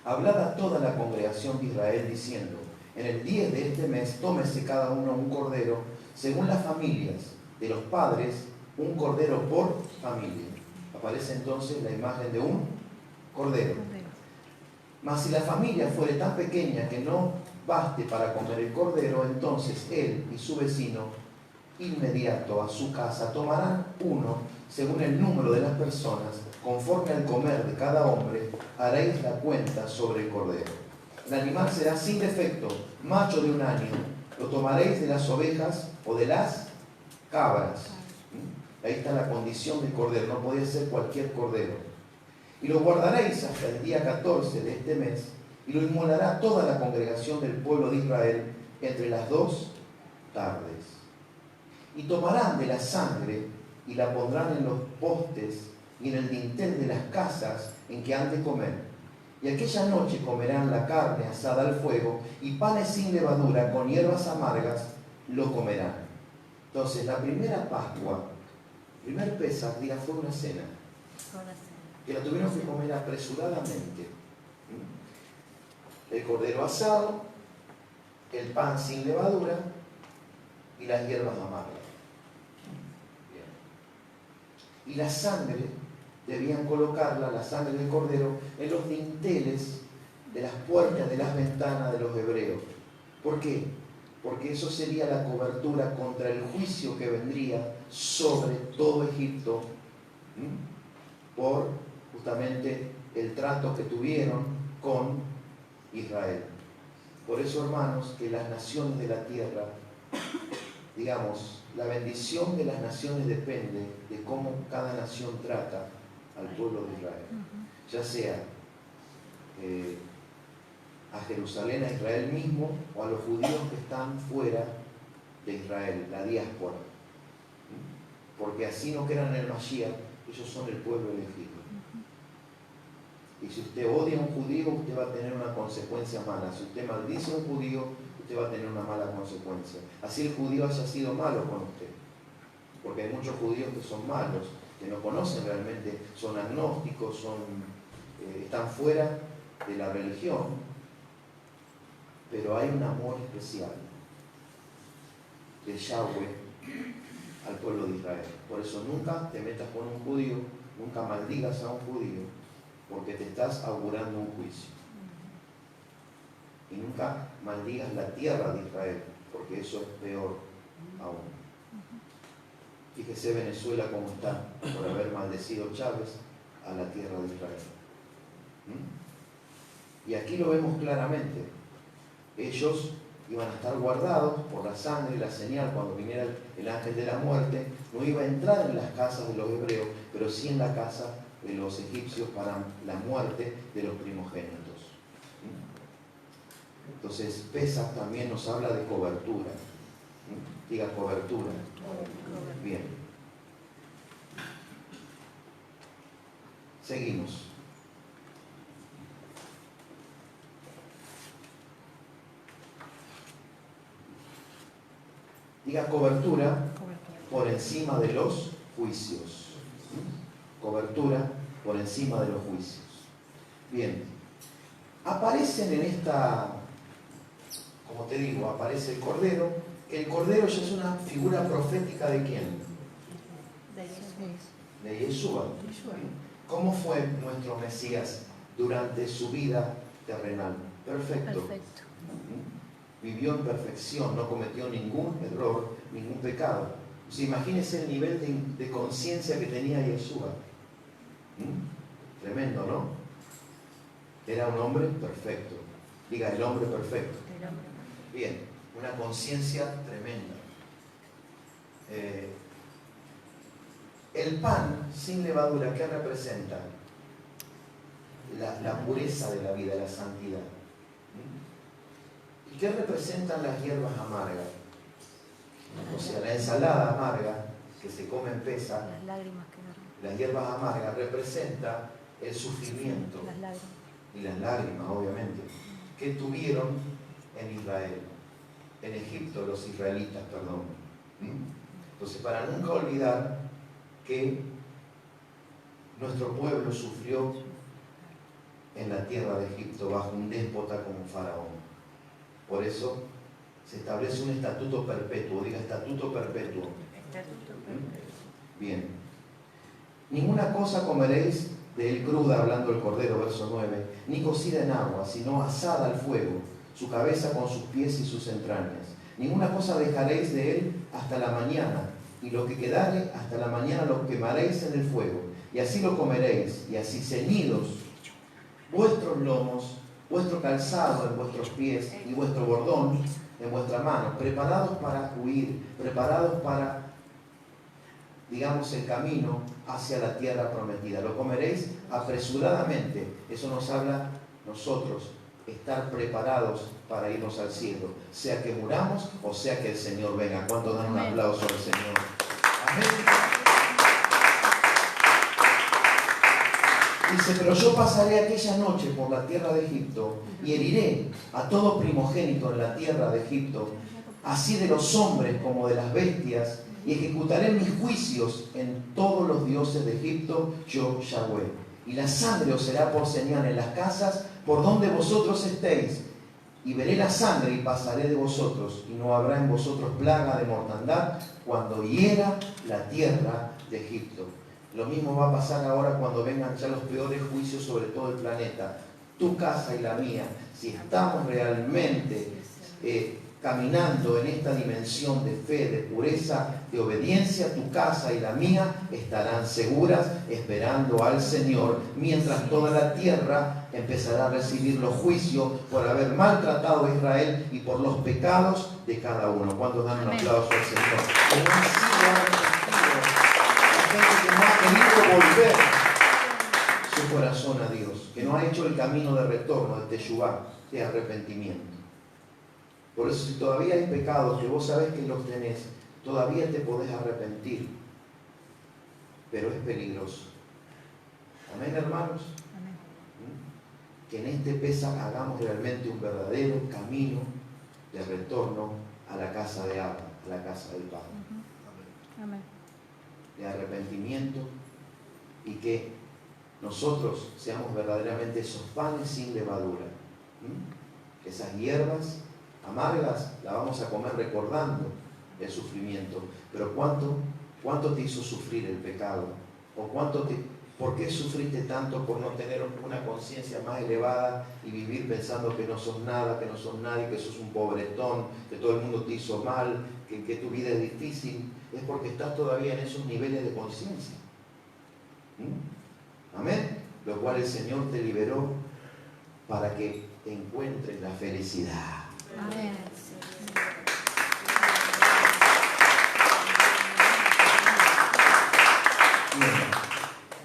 Hablad a toda la congregación de Israel diciendo: en el 10 de este mes tómese cada uno un cordero, según las familias de los padres, un cordero por familia. Aparece entonces la imagen de un cordero. Mas si la familia fuere tan pequeña que no baste para comer el cordero, entonces él y su vecino inmediato a su casa tomarán uno según el número de las personas, conforme al comer de cada hombre, haréis la cuenta sobre el cordero. El animal será sin defecto, macho de un año, lo tomaréis de las ovejas o de las cabras. Ahí está la condición del cordero, no podía ser cualquier cordero. Y lo guardaréis hasta el día 14 de este mes, y lo inmolará toda la congregación del pueblo de Israel entre las 2 tardes. Y tomarán de la sangre y la pondrán en los postes y en el dintel de las casas en que han de comer. Y aquella noche comerán la carne asada al fuego y panes sin levadura con hierbas amargas lo comerán. Entonces la primera Pascua, primer Pesaj, diga, fue una cena que la tuvieron que comer apresuradamente. El cordero asado, el pan sin levadura y las hierbas amargas. Y la sangre, debían colocarla, la sangre del cordero, en los dinteles de las puertas de las ventanas de los hebreos. ¿Por qué? Porque eso sería la cobertura contra el juicio que vendría sobre todo Egipto, por justamente el trato que tuvieron con Israel. Por eso, hermanos, que las naciones de la tierra, digamos, la bendición de las naciones depende de cómo cada nación trata al pueblo de Israel. Ya sea a Jerusalén, a Israel mismo, o a los judíos que están fuera de Israel, la diáspora. Porque así no quedan en el Mashiach, ellos son el pueblo elegido. Y si usted odia a un judío, usted va a tener una consecuencia mala. Si usted maldice a un judío, usted va a tener una mala consecuencia. Así el judío haya sido malo con usted. Porque hay muchos judíos que son malos, que no conocen realmente, son agnósticos, están fuera de la religión. Pero hay un amor especial de Yahweh al pueblo de Israel. Por eso nunca te metas con un judío, nunca maldigas a un judío, porque te estás augurando un juicio. Y nunca maldigas la tierra de Israel, porque eso es peor aún. Fíjese Venezuela cómo está por haber maldecido Chávez a la tierra de Israel. Y aquí lo vemos claramente. Ellos iban a estar guardados por la sangre y la señal. Cuando viniera el ángel de la muerte, no iba a entrar en las casas de los hebreos, pero sí en la casa de los egipcios para la muerte de los primogénitos. Entonces Pesaj también nos habla de cobertura. Diga cobertura. Bien. Seguimos. Diga cobertura por encima de los juicios. Cobertura por encima de los juicios. Bien. Aparecen en esta, como te digo, aparece el cordero. El cordero ya es una figura profética ¿de quién? De Yeshua. ¿Cómo fue nuestro Mesías durante su vida terrenal? Perfecto. Vivió en perfección, no cometió ningún error, ningún pecado. O sea, imagínense el nivel de conciencia que tenía Yeshua. Tremendo, ¿no? Era un hombre perfecto. Diga, el hombre perfecto. Bien, una conciencia tremenda. El pan sin levadura, ¿qué representa? La pureza de la vida, la santidad. ¿Y qué representan las hierbas amargas? O sea, la ensalada amarga que se come en Pesaj, Las lágrimas que las hierbas amargas representa el sufrimiento las lágrimas. y las lágrimas, obviamente, que tuvieron en Israel, en Egipto, los israelitas, perdón. Entonces, para nunca olvidar que nuestro pueblo sufrió en la tierra de Egipto bajo un déspota como Faraón. Por eso se establece un estatuto perpetuo, diga estatuto perpetuo. Bien. Ninguna cosa comeréis de él cruda, hablando el Cordero, verso 9, ni cocida en agua, sino asada al fuego, su cabeza con sus pies y sus entrañas. Ninguna cosa dejaréis de él hasta la mañana, y lo que quedare hasta la mañana lo quemaréis en el fuego, y así lo comeréis, y así ceñidos vuestros lomos, vuestro calzado en vuestros pies y vuestro bordón en vuestra mano, preparados para huir, preparados para, digamos, el camino hacia la tierra prometida. Lo comeréis apresuradamente. Eso nos habla nosotros, estar preparados para irnos al cielo, sea que muramos o sea que el Señor venga. ¿Cuántos dan un aplauso al Señor? Amén. Dice, pero yo pasaré aquella noche por la tierra de Egipto y heriré a todo primogénito en la tierra de Egipto, así de los hombres como de las bestias, y ejecutaré mis juicios en todos los dioses de Egipto, yo Yahweh. Y la sangre os será por señal en las casas por donde vosotros estéis, y veré la sangre y pasaré de vosotros, y no habrá en vosotros plaga de mortandad cuando hiera la tierra de Egipto. Lo mismo va a pasar ahora cuando vengan ya los peores juicios sobre todo el planeta. Tu casa y la mía, si estamos realmente caminando en esta dimensión de fe, de pureza, de obediencia, tu casa y la mía estarán seguras esperando al Señor, mientras toda la tierra empezará a recibir los juicios por haber maltratado a Israel y por los pecados de cada uno. ¿Cuántos dan un aplauso al Señor? Que no han sido arrepentidos, la gente que no ha querido volver su corazón a Dios, que no ha hecho el camino de retorno, de teshuvá, de arrepentimiento. Por eso, si todavía hay pecados que vos sabés que los tenés, todavía te podés arrepentir, pero es peligroso. Amén, hermanos. Amén. Que en este Pesaj hagamos realmente un verdadero camino de retorno a la casa de Abba, a la casa del Padre. Amén. De arrepentimiento, y que nosotros seamos verdaderamente esos panes sin levadura. Esas hierbas amargas las vamos a comer recordando el sufrimiento, pero ¿cuánto te hizo sufrir el pecado? ¿O por qué sufriste tanto por no tener una conciencia más elevada y vivir pensando que no sos nada, que no sos nadie, que sos un pobretón, que todo el mundo te hizo mal, que tu vida es difícil? Es porque estás todavía en esos niveles de conciencia. Amén. Lo cual el Señor te liberó para que encuentres la felicidad. Amén. Bien.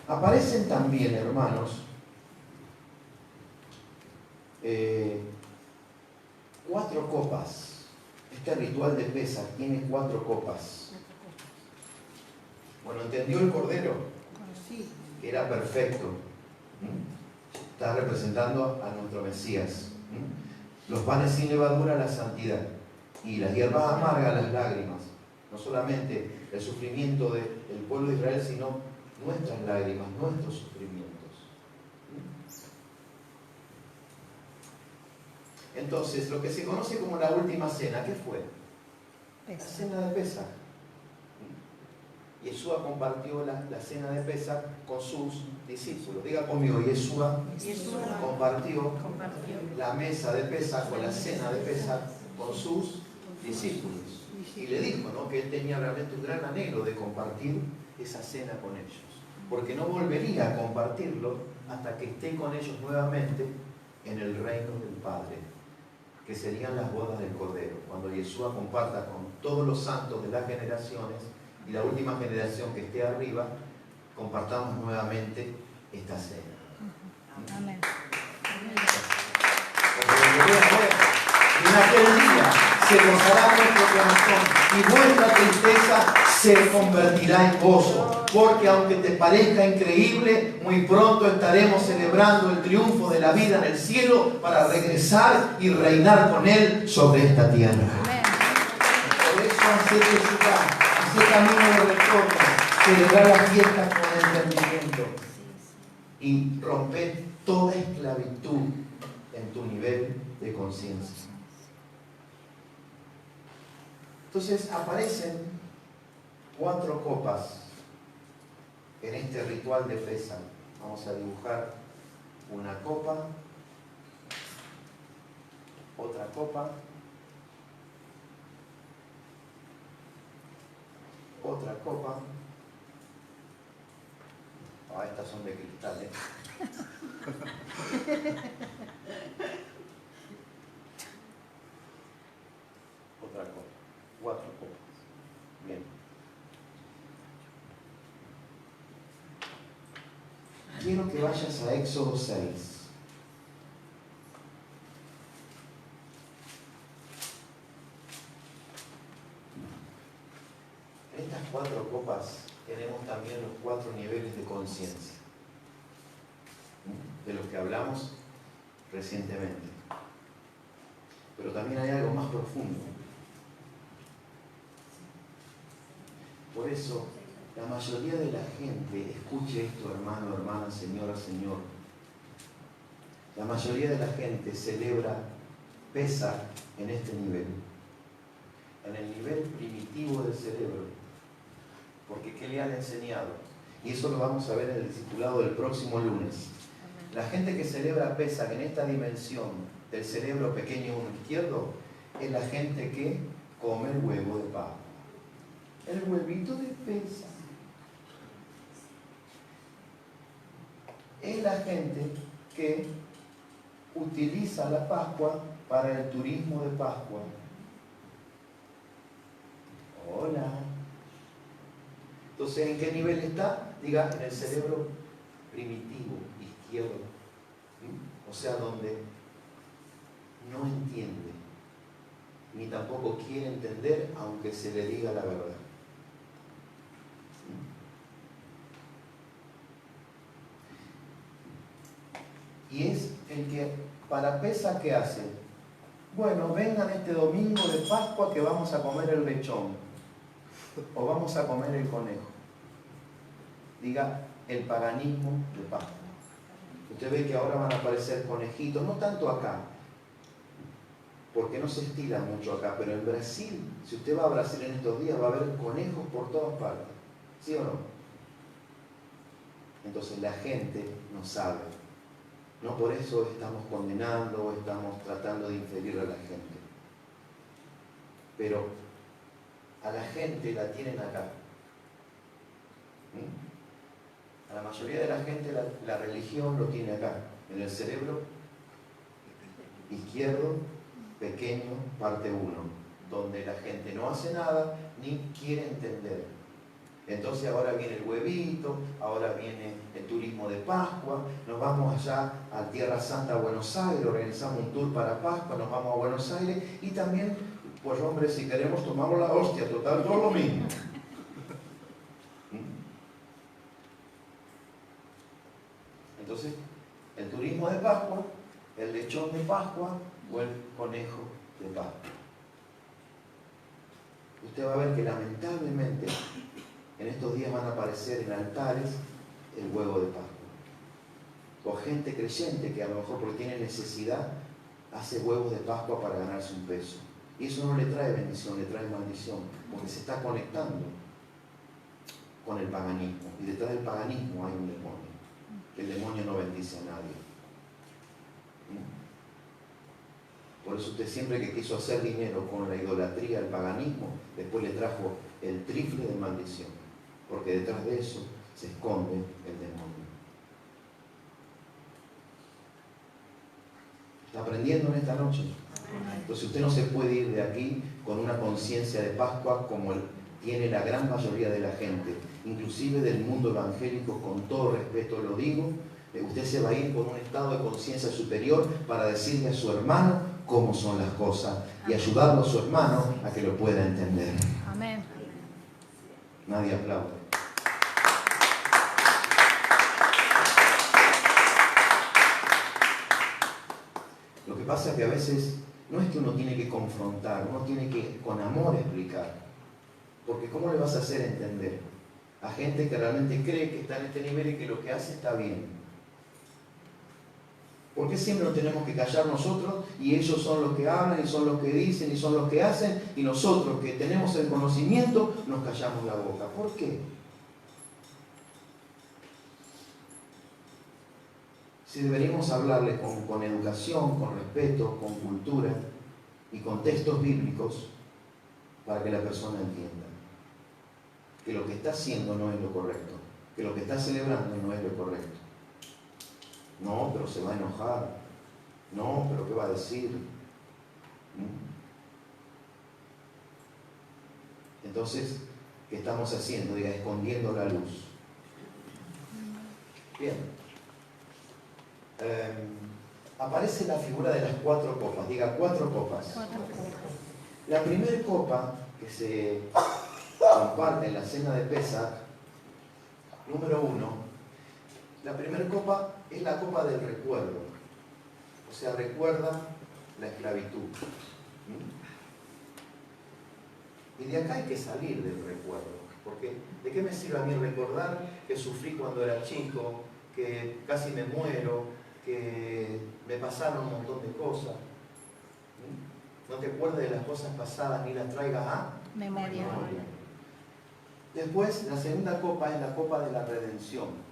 Aparecen también, hermanos, 4 copas. Este ritual de Pesaj tiene 4 copas. Bueno, ¿entendió el Cordero? Sí. Que era perfecto. Está representando a nuestro Mesías. Los panes sin levadura, la santidad, y las hierbas amargas, las lágrimas. No solamente el sufrimiento del pueblo de Israel, sino nuestras lágrimas, nuestros sufrimientos. Entonces, lo que se conoce como la última cena, ¿qué fue? La cena de Pesaj. Yeshua compartió la cena de Pesaj con sus discípulos. Diga conmigo, Yeshua compartió la mesa de Pesaj o la cena de Pesaj con sus discípulos. Y le dijo, ¿no?, que él tenía realmente un gran anhelo de compartir esa cena con ellos, porque no volvería a compartirlo hasta que esté con ellos nuevamente en el reino del Padre, que serían las bodas del Cordero, cuando Yeshua comparta con todos los santos de las generaciones y la última generación que esté arriba, compartamos nuevamente esta cena. Amén. En aquel día se gozará nuestro corazón y vuestra tristeza se convertirá en gozo, porque aunque te parezca increíble, muy pronto estaremos celebrando el triunfo de la vida en el cielo para regresar y reinar con Él sobre esta tierra. Por eso hacer camino de retorno, celebrar las fiestas con entendimiento y romper toda esclavitud en tu nivel de conciencia. Entonces aparecen 4 copas en este ritual de Pesaj. Vamos a dibujar una copa, otra copa, otra copa. Estas son de cristal, ¿eh? Otra copa. 4 copas. Bien. Quiero que vayas a Éxodo 6. En estas 4 copas tenemos también los 4 niveles de conciencia, de los que hablamos recientemente. Pero también hay algo más profundo. Por eso, la mayoría de la gente, escuche esto, hermano, hermana, señora, señor, la mayoría de la gente celebra Pesaj en este nivel, en el nivel primitivo del cerebro. Porque ¿qué le han enseñado? Y eso lo vamos a ver en el discipulado del próximo lunes. La gente que celebra Pesaj en esta dimensión del cerebro pequeño uno izquierdo es la gente que come el huevo de Pascua. El huevito de Pesaj. Es la gente que utiliza la Pascua para el turismo de Pascua. Hola. Entonces, ¿en qué nivel está? Diga, en el cerebro primitivo, izquierdo. ¿Sí? O sea, donde no entiende, ni tampoco quiere entender, aunque se le diga la verdad. ¿Sí? Y es el que, para Pesaj, ¿qué hace? Bueno, vengan este domingo de Pascua que vamos a comer el lechón. O vamos a comer el conejo. Diga, el paganismo de Pascua. Usted ve que ahora van a aparecer conejitos, no tanto acá, porque no se estila mucho acá, pero en Brasil, si usted va a Brasil en estos días, va a haber conejos por todas partes. ¿Sí o no? Entonces la gente no sabe. No por eso estamos condenando o estamos tratando de inferir a la gente. Pero a la gente la tienen acá. ¿Mm? A la mayoría de la gente la religión lo tiene acá, en el cerebro izquierdo, pequeño, parte 1, donde la gente no hace nada ni quiere entender. Entonces ahora viene el huevito, ahora viene el turismo de Pascua, nos vamos allá a Tierra Santa, a Buenos Aires, organizamos un tour para Pascua, nos vamos a Buenos Aires y también, pues hombre, si queremos tomamos la hostia, total, todo lo mismo. Entonces, el turismo de Pascua, el lechón de Pascua o el conejo de Pascua. Usted va a ver que lamentablemente en estos días van a aparecer en altares el huevo de Pascua. O gente creyente que a lo mejor porque tiene necesidad hace huevos de Pascua para ganarse un peso. Y eso no le trae bendición, le trae maldición, porque se está conectando con el paganismo. Y detrás del paganismo hay un demonio. El demonio no bendice a nadie. Por eso usted siempre que quiso hacer dinero con la idolatría, el paganismo, después le trajo el triple de maldición. Porque detrás de eso se esconde el demonio. ¿Está aprendiendo en esta noche? Entonces usted no se puede ir de aquí con una conciencia de Pascua como el tiene la gran mayoría de la gente, inclusive del mundo evangélico, con todo respeto lo digo. Usted se va a ir con un estado de conciencia superior para decirle a su hermano cómo son las cosas y ayudarlo a su hermano a que lo pueda entender. Amén. Nadie aplaude. Lo que pasa es que a veces no es que uno tiene que confrontar, uno tiene que con amor explicar. Porque ¿cómo le vas a hacer entender a gente que realmente cree que está en este nivel y que lo que hace está bien? ¿Por qué siempre nos tenemos que callar nosotros y ellos son los que hablan y son los que dicen y son los que hacen y nosotros que tenemos el conocimiento nos callamos la boca? ¿Por qué? Si deberíamos hablarle con educación, con respeto, con cultura y con textos bíblicos para que la persona entienda que lo que está haciendo no es lo correcto, que lo que está celebrando no es lo correcto. No, pero se va a enojar. No, pero ¿qué va a decir? Entonces, ¿qué estamos haciendo? Diga, escondiendo la luz. Bien. Aparece la figura de las 4 copas. Diga, 4 copas. La primera copa que se comparte en la cena de Pesach, número 1, la primera copa es la copa del recuerdo. O sea, recuerda la esclavitud. Y de acá hay que salir del recuerdo. Porque ¿de qué me sirve a mí recordar que sufrí cuando era chico, que casi me muero, que me pasaron un montón de cosas? No te acuerdes de las cosas pasadas ni las traigas a memoria. Después, la segunda copa es la copa de la redención.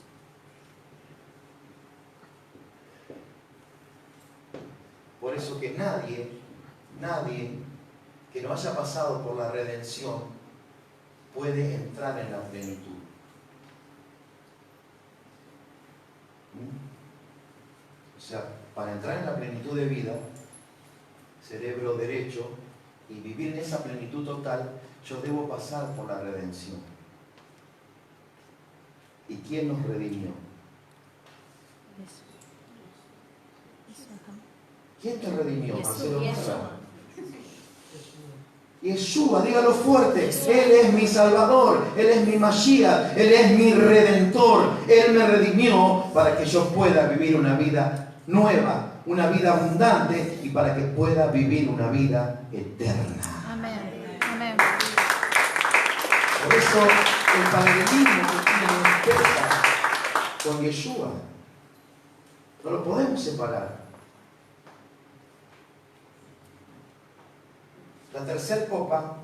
Por eso que nadie que no haya pasado por la redención puede entrar en la plenitud. O sea, para entrar en la plenitud de vida, cerebro derecho, y vivir en esa plenitud total, yo debo pasar por la redención. ¿Y quién nos redimió? ¿Quién te redimió, Marcelo? Yeshua, dígalo fuerte. Él es mi Salvador, Él es mi Mashiach, Él es mi Redentor. Él me redimió para que yo pueda vivir una vida nueva, una vida abundante y para que pueda vivir una vida eterna. Amén. Amén. Por eso el paralelismo que tiene Pesach con Yeshua no lo podemos separar. La tercera copa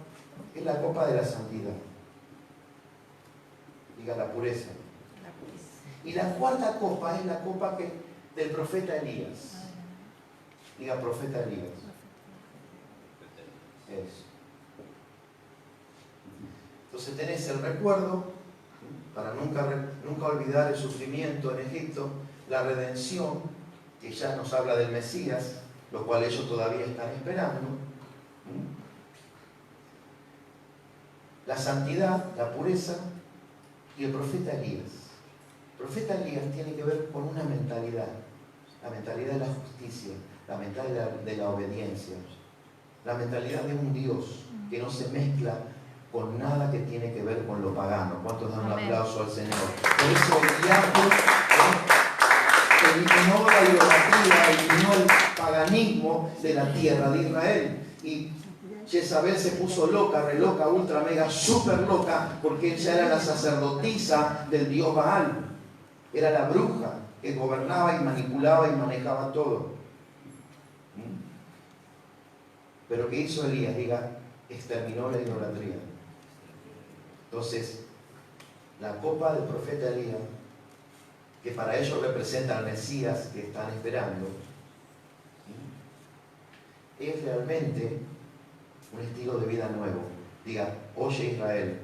es la copa de la santidad. Diga, la pureza. Y la cuarta copa es la copa del profeta Elías. Diga, profeta Elías. Eso. Entonces tenés el recuerdo, para nunca olvidar el sufrimiento en Egipto, la redención, que ya nos habla del Mesías, lo cual ellos todavía están esperando. La santidad, la pureza y el profeta Elías. El profeta Elías tiene que ver con una mentalidad, la mentalidad de la justicia, la mentalidad de la obediencia, la mentalidad de un Dios que no se mezcla con nada que tiene que ver con lo pagano. ¿Cuántos dan un aplauso al Señor? Por eso eliminó la idolatría, eliminó el paganismo de la tierra de Israel. Y Jezabel se puso loca, re loca, ultra, mega, super loca, porque ella era la sacerdotisa del dios Baal. Era la bruja que gobernaba y manipulaba y manejaba todo. Pero ¿qué hizo Elías? Diga, exterminó la idolatría. Entonces, la copa del profeta Elías, que para ellos representa al Mesías que están esperando, es realmente un estilo de vida nuevo. Diga, oye Israel,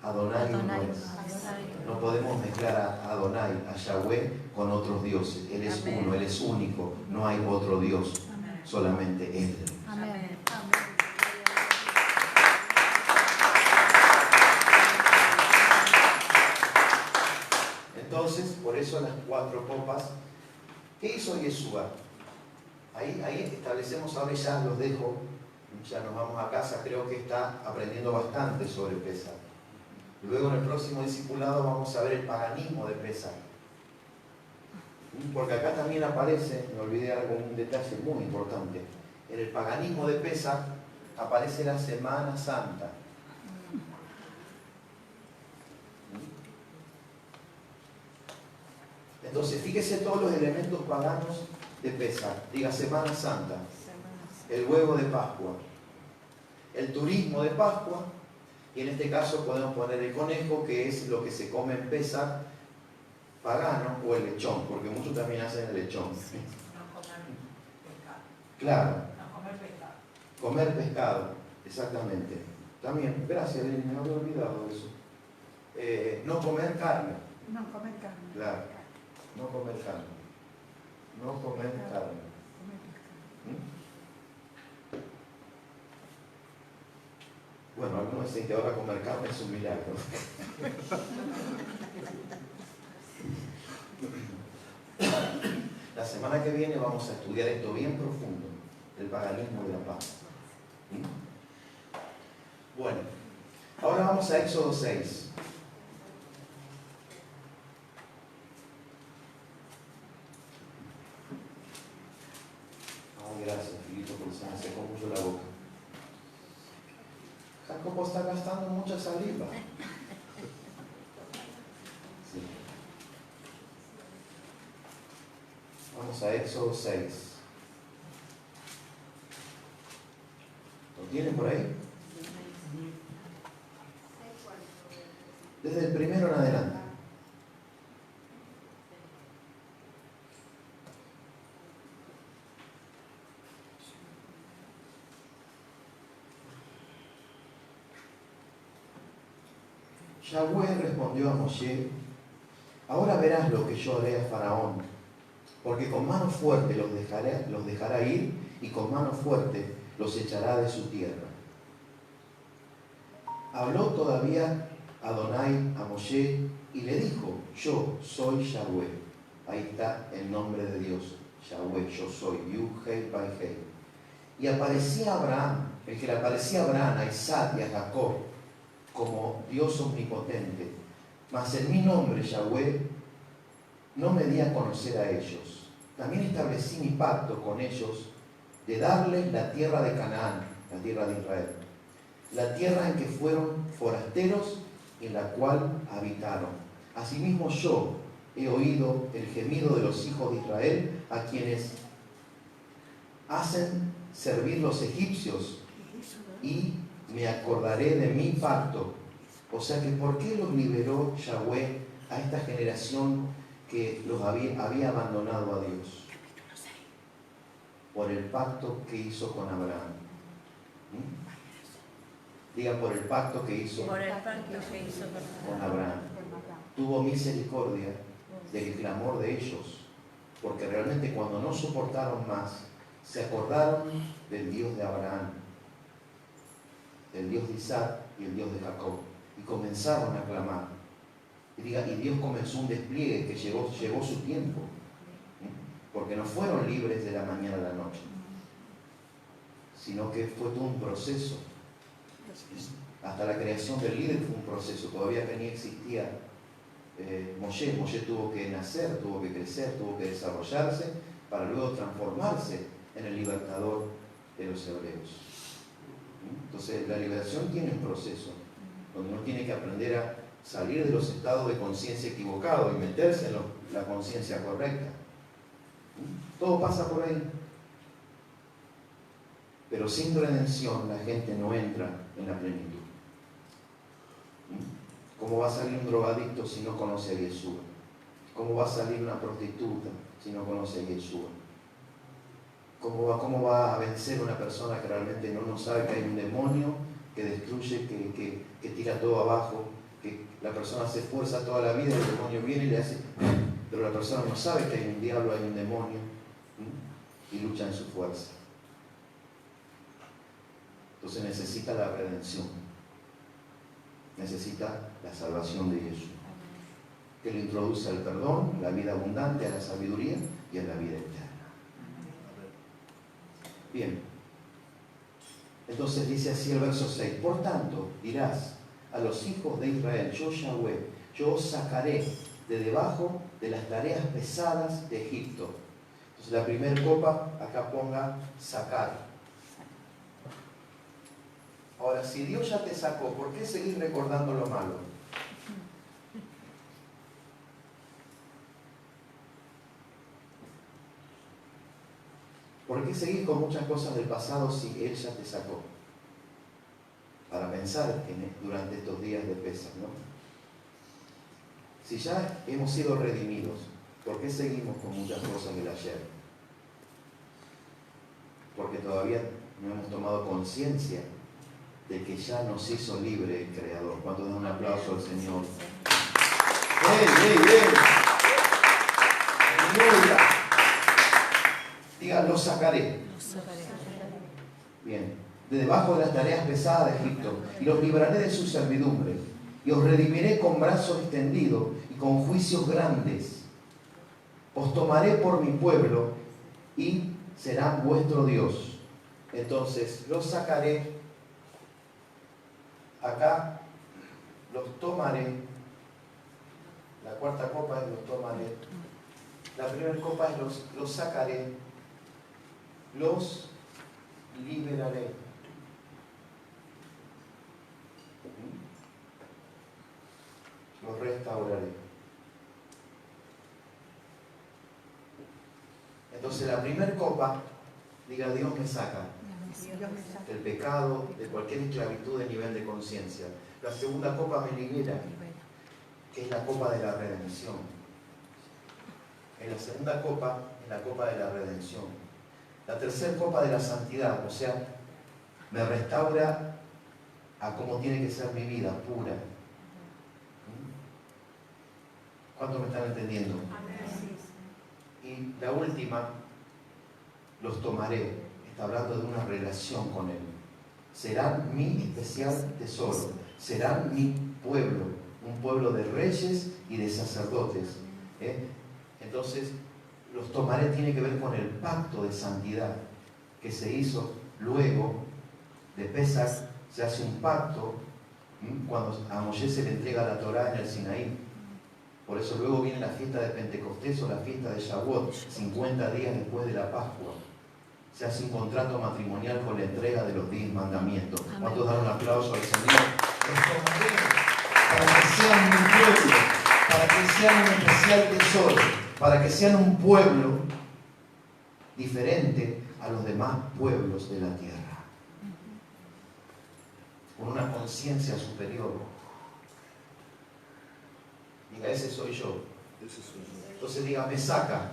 Adonai no es. No podemos mezclar a Adonai, a Yahweh, con otros dioses. Él es uno, Él es único. No hay otro Dios, solamente Él. Amén. Entonces, por eso las 4 copas. ¿Qué hizo Yeshua? Ahí establecemos, ahora ya los dejo, ya nos vamos a casa, creo que está aprendiendo bastante sobre Pesaj. Luego en el próximo discipulado vamos a ver el paganismo de Pesaj. Porque acá también aparece, me olvidé algo, un detalle muy importante. En el paganismo de Pesaj aparece la Semana Santa. Entonces, fíjese todos los elementos paganos de Pesaj. Diga Semana Santa, el huevo de Pascua, el turismo de Pascua, y en este caso podemos poner el conejo, que es lo que se come en Pesaj pagano, o el lechón, porque muchos también hacen el lechón. No comer pescado. Claro, No comer pescado. comer pescado, exactamente. También, gracias, Lili, me había olvidado de eso. No comer carne, No comer carne. claro, no comer carne. No comer carne. Comer pescado. Bueno, algunos dicen que ahora comer carne es un milagro. La semana que viene vamos a estudiar esto bien profundo, el paganismo de la paz. Bueno, ahora vamos a Éxodo 6. Ay, gracias, Filito, porque se me secó mucho la boca. Jacobo está gastando mucha saliva. Sí. Vamos a Éxodo 6. ¿Lo tienen por ahí? Desde el primero en adelante. Yahweh respondió a Moshe: ahora verás lo que yo haré a Faraón, porque con mano fuerte los dejará ir, y con mano fuerte los echará de su tierra. Habló todavía Adonai a Moshe y le dijo: yo soy Yahweh. Ahí está el nombre de Dios, Yahweh, yo soy, Yud-Hei, Vay-Hei. Y aparecía Abraham, el que le aparecía a Abraham, a Isaac y a Jacob, como Dios omnipotente. Mas en mi nombre, Yahweh, no me di a conocer a ellos. También establecí mi pacto con ellos de darles la tierra de Canaán, la tierra de Israel, la tierra en que fueron forasteros y en la cual habitaron. Asimismo yo he oído el gemido de los hijos de Israel, a quienes hacen servir los egipcios, y me acordaré de mi pacto. O sea que, ¿por qué los liberó Yahweh a esta generación que los había abandonado a Dios? Por el pacto que hizo con Abraham. Diga, por el pacto que hizo Por el pacto que hizo con Abraham. Tuvo misericordia del clamor de ellos, porque realmente cuando no soportaron más, se acordaron del Dios de Abraham, del Dios de Isaac y el Dios de Jacob, y comenzaron a clamar. Y Dios comenzó un despliegue que llegó su tiempo, porque no fueron libres de la mañana a la noche, sino que fue todo un proceso. Hasta la creación del líder fue un proceso, todavía que ni existía Moshe. Moshe tuvo que nacer, tuvo que crecer, tuvo que desarrollarse para luego transformarse en el libertador de los hebreos. Entonces la liberación tiene un proceso donde uno tiene que aprender a salir de los estados de conciencia equivocados y meterse en la conciencia correcta. Todo pasa por ahí. Pero sin redención la gente no entra en la plenitud. ¿Cómo va a salir un drogadicto si no conoce a Yeshua? ¿Cómo va a salir una prostituta si no conoce a Yeshua? ¿Cómo va a vencer una persona que realmente no sabe que hay un demonio que destruye, que tira todo abajo, que la persona se esfuerza toda la vida y el demonio viene y le hace, pero la persona no sabe que hay un diablo, hay un demonio, y lucha en su fuerza? Entonces necesita la redención, necesita la salvación de Jesús. que lo introduce al perdón, la vida abundante, a la sabiduría y a la vida eterna. Bien. Entonces dice así el verso 6. Por tanto, dirás a los hijos de Israel, yo Yahweh, yo os sacaré de debajo de las tareas pesadas de Egipto. Entonces la primera copa, acá ponga sacar. Ahora, si Dios ya te sacó, ¿por qué seguir recordando lo malo? ¿Por qué seguir con muchas cosas del pasado si Él ya te sacó? Para pensar durante estos días de Pesaj, ¿no? Si ya hemos sido redimidos, ¿por qué seguimos con muchas cosas del ayer? Porque todavía no hemos tomado conciencia de que ya nos hizo libre el Creador. ¿Cuántos dan un aplauso al Señor? ¡Ey, ey, ey! ¡Aleluya! Diga, los sacaré. Bien. De debajo de las tareas pesadas de Egipto, y los libraré de su servidumbre, y os redimiré con brazo extendido y con juicios grandes. Os tomaré por mi pueblo, y serán vuestro Dios. Entonces, los sacaré. Acá los tomaré. La cuarta copa es los tomaré. La primera copa es los sacaré. Los liberaré. Los restauraré. Entonces la primera copa, diga, Dios me saca del pecado, de cualquier esclavitud de nivel de conciencia. La segunda copa me libera, que es la copa de la redención. En la segunda copa es la copa de la redención. La tercera copa de la santidad, o sea, me restaura a cómo tiene que ser mi vida, pura. ¿Cuántos me están entendiendo? Y la última, los tomaré. Está hablando de una relación con Él. Serán mi especial tesoro. Serán mi pueblo. Un pueblo de reyes y de sacerdotes. Entonces, los tomaré tiene que ver con el pacto de santidad que se hizo luego de Pesaj. Se hace un pacto cuando a Moisés se le entrega la Torá en el Sinaí. Por eso luego viene la fiesta de Pentecostés o la fiesta de Shavuot, 50 días después de la Pascua. Se hace un contrato matrimonial con la entrega de los 10 mandamientos. ¿Cuántos dan un aplauso al Señor? Los tomaré para que sean mi pueblo, para que sean un especial tesoro, para que sean un pueblo diferente a los demás pueblos de la tierra, con una conciencia superior. Diga, ese soy yo. Entonces diga, me saca,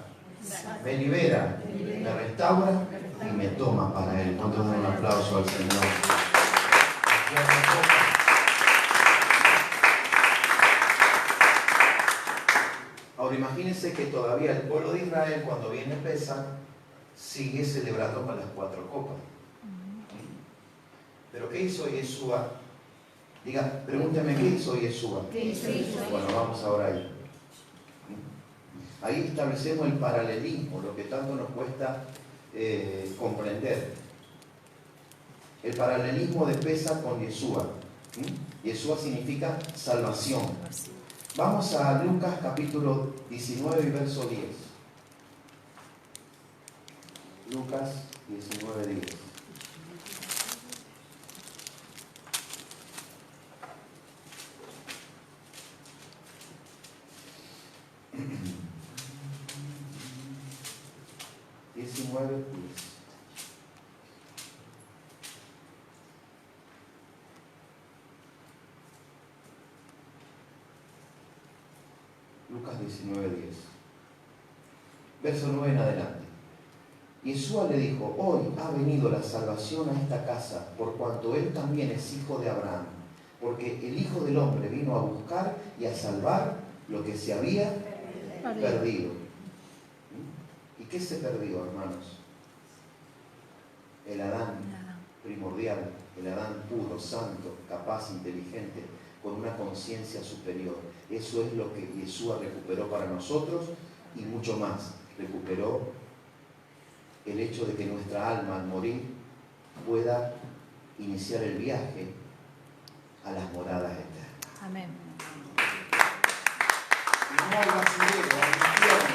me libera, me restaura y me toma para Él. ¿Cuántos dan un aplauso al Señor? Ahora imagínense que todavía el pueblo de Israel, cuando viene Pesaj, sigue celebrando con las 4 copas. ¿Pero qué hizo Yeshua? Diga, pregúnteme, ¿qué hizo Yeshua? Bueno, vamos ahora ahí. Ahí establecemos el paralelismo, lo que tanto nos cuesta comprender. El paralelismo de Pesaj con Yeshua. Yeshua significa salvación. Vamos a Lucas capítulo 19 y verso 10. Lucas 19, 10. Lucas 19, 10. Verso 9 en adelante. Yeshua le dijo, hoy ha venido la salvación a esta casa, por cuanto él también es hijo de Abraham, porque el Hijo del Hombre vino a buscar y a salvar lo que se había perdido. ¿Y qué se perdió, hermanos? El Adán primordial, el Adán puro, santo, capaz, inteligente, con una conciencia superior. Eso es lo que Yeshua recuperó para nosotros y mucho más. Recuperó el hecho de que nuestra alma al morir pueda iniciar el viaje a las moradas eternas. Amén. Y no al basurero, al infierno,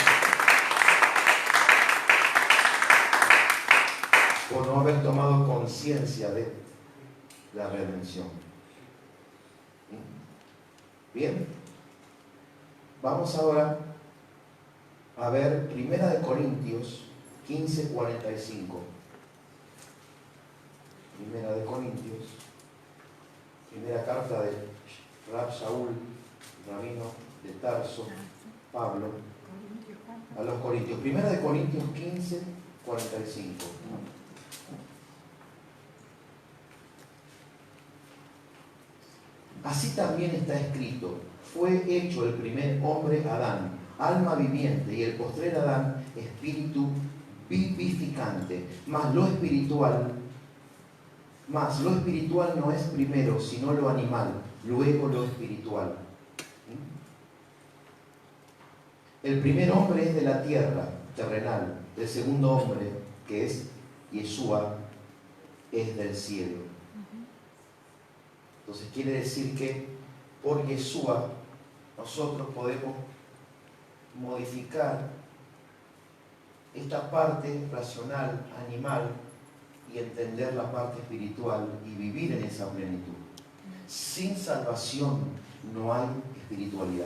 por no haber tomado conciencia de la redención. Bien, vamos ahora a ver 1 Corintios 15:45. 1 Corintios, primera carta de Rab Shaul, rabino de Tarso, Pablo, a los Corintios. 1 Corintios 15:45. Así también está escrito: fue hecho el primer hombre Adán, alma viviente, y el postrer Adán, espíritu vivificante. Mas lo espiritual no es primero, sino lo animal, luego lo espiritual. El primer hombre es de la tierra, terrenal. El segundo hombre, que es Yeshua, es del cielo. Entonces quiere decir que por Yeshua nosotros podemos modificar esta parte racional, animal, y entender la parte espiritual y vivir en esa plenitud. Sin salvación no hay espiritualidad.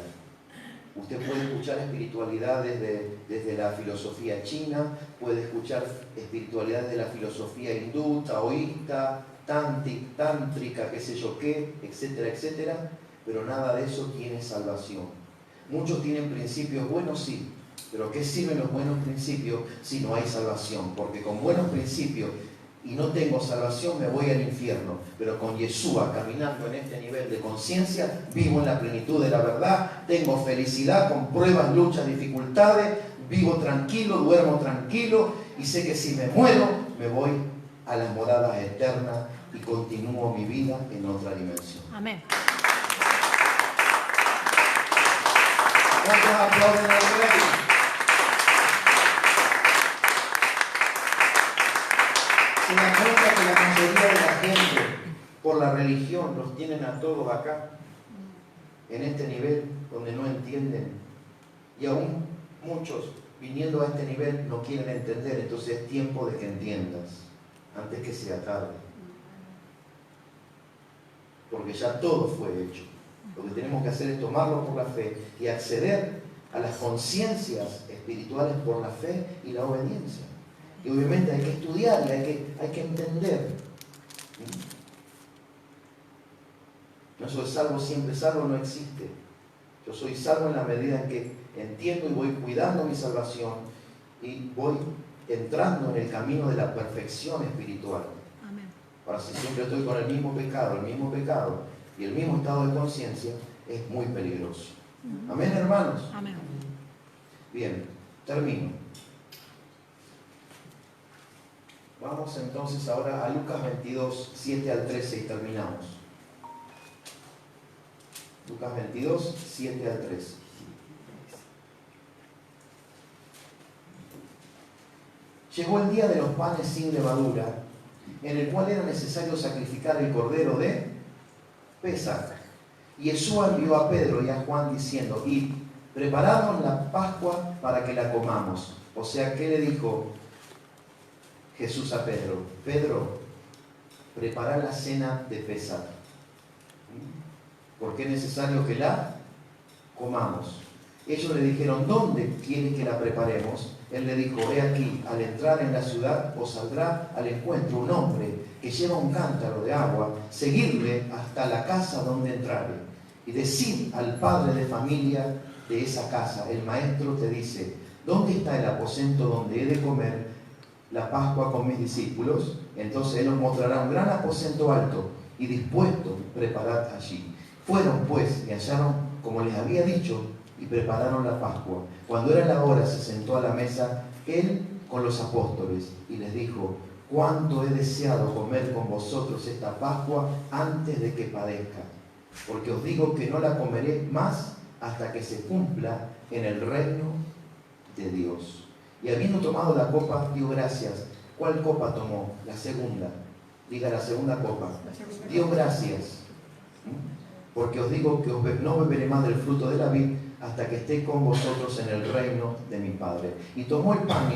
Usted puede escuchar espiritualidad desde la filosofía china, puede escuchar espiritualidad de la filosofía hindú, taoísta, tántrica, qué sé yo qué, etcétera, etcétera, pero nada de eso tiene salvación. Muchos tienen principios buenos, sí, pero ¿qué sirven los buenos principios si no hay salvación? Porque con buenos principios y no tengo salvación me voy al infierno, pero con Yeshua caminando en este nivel de conciencia, vivo en la plenitud de la verdad, tengo felicidad con pruebas, luchas, dificultades, vivo tranquilo, duermo tranquilo y sé que si me muero me voy a las moradas eternas y continúo mi vida en otra dimensión. Amén. ¿Cuántos aplauden al Rey? Se dan cuenta que la mayoría de la gente, por la religión, los tienen a todos acá, en este nivel donde no entienden. Y aún muchos, viniendo a este nivel, no quieren entender. Entonces es tiempo de que entiendas, antes que sea tarde. Porque ya todo fue hecho. Lo que tenemos que hacer es tomarlo por la fe y acceder a las conciencias espirituales por la fe y la obediencia. Y obviamente hay que estudiar y hay que entender. Eso de salvo siempre salvo no existe. Yo soy salvo en la medida en que entiendo y voy cuidando mi salvación y voy entrando en el camino de la perfección espiritual. Amén. Ahora, si siempre estoy con el mismo pecado y el mismo estado de conciencia, es muy peligroso. Amén, hermanos. Amén. Bien, termino. Vamos entonces ahora a Lucas 22, 7 al 13 y terminamos. Lucas 22, 7 al 13. Llegó el día de los panes sin levadura, en el cual era necesario sacrificar el cordero de Pesaj. Y Jesús envió a Pedro y a Juan diciendo: id, preparados la Pascua para que la comamos. O sea, ¿qué le dijo Jesús a Pedro? Pedro, prepara la cena de Pesaj, porque es necesario que la comamos. Ellos le dijeron: ¿dónde quieren que la preparemos? Él le dijo: he aquí, al entrar en la ciudad os saldrá al encuentro un hombre que lleva un cántaro de agua, seguidle hasta la casa donde entrare, y decid al padre de familia de esa casa: el maestro te dice, ¿dónde está el aposento donde he de comer la Pascua con mis discípulos? Entonces él os mostrará un gran aposento alto y dispuesto, preparad allí. Fueron pues y hallaron como les había dicho y prepararon la Pascua. Cuando era la hora se sentó a la mesa él con los apóstoles y les dijo: cuánto he deseado comer con vosotros esta Pascua antes de que padezca, porque os digo que no la comeré más hasta que se cumpla en el reino de Dios. Y habiendo tomado la copa, dio gracias. ¿Cuál copa tomó? La segunda. Diga la segunda copa. Dio gracias. Porque os digo que no beberé más del fruto de la vid hasta que esté con vosotros en el reino de mi Padre. Y tomó el pan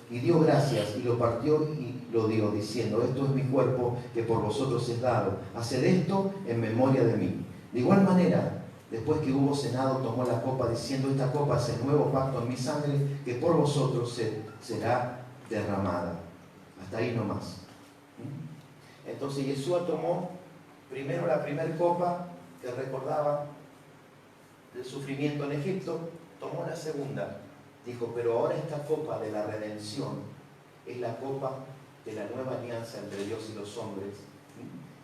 y dio gracias y lo partió y lo dio, diciendo: esto es mi cuerpo que por vosotros es dado. Haced esto en memoria de mí. De igual manera, después que hubo cenado, tomó la copa, diciendo: esta copa es el nuevo pacto en mi sangre, que por vosotros será derramada. Hasta ahí nomás. Entonces Yeshua tomó primero la primera copa que recordaba del sufrimiento en Egipto, tomó la segunda. Dijo: pero ahora esta copa de la redención es la copa de la nueva alianza entre Dios y los hombres.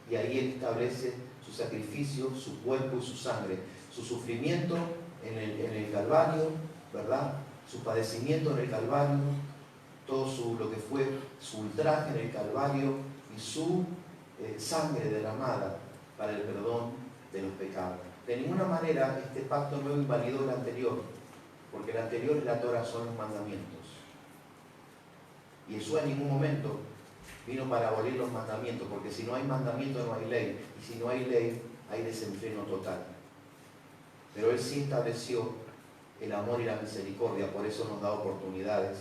Y ahí Él establece su sacrificio, su cuerpo y su sangre, su sufrimiento en el Calvario, ¿verdad? Su padecimiento en el Calvario, todo lo que fue su ultraje en el Calvario y su sangre derramada para el perdón de los pecados. De ninguna manera este pacto nuevo invalidó el anterior, porque el anterior y la Torah son los mandamientos. Y Jesús en ningún momento vino para abolir los mandamientos, porque si no hay mandamiento no hay ley, y si no hay ley hay desenfreno total. Pero Él sí estableció el amor y la misericordia, por eso nos da oportunidades.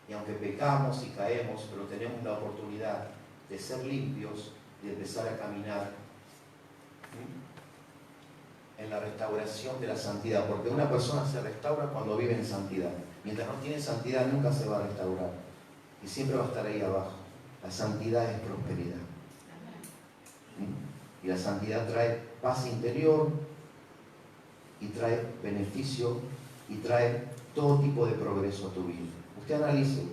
Y aunque pecamos y caemos, pero tenemos la oportunidad de ser limpios y de empezar a caminar en la restauración de la santidad, porque una persona se restaura cuando vive en santidad. Mientras no tiene santidad nunca se va a restaurar y siempre va a estar ahí abajo. La santidad es prosperidad. Y la santidad trae paz interior y trae beneficio y trae todo tipo de progreso a tu vida. Usted analice.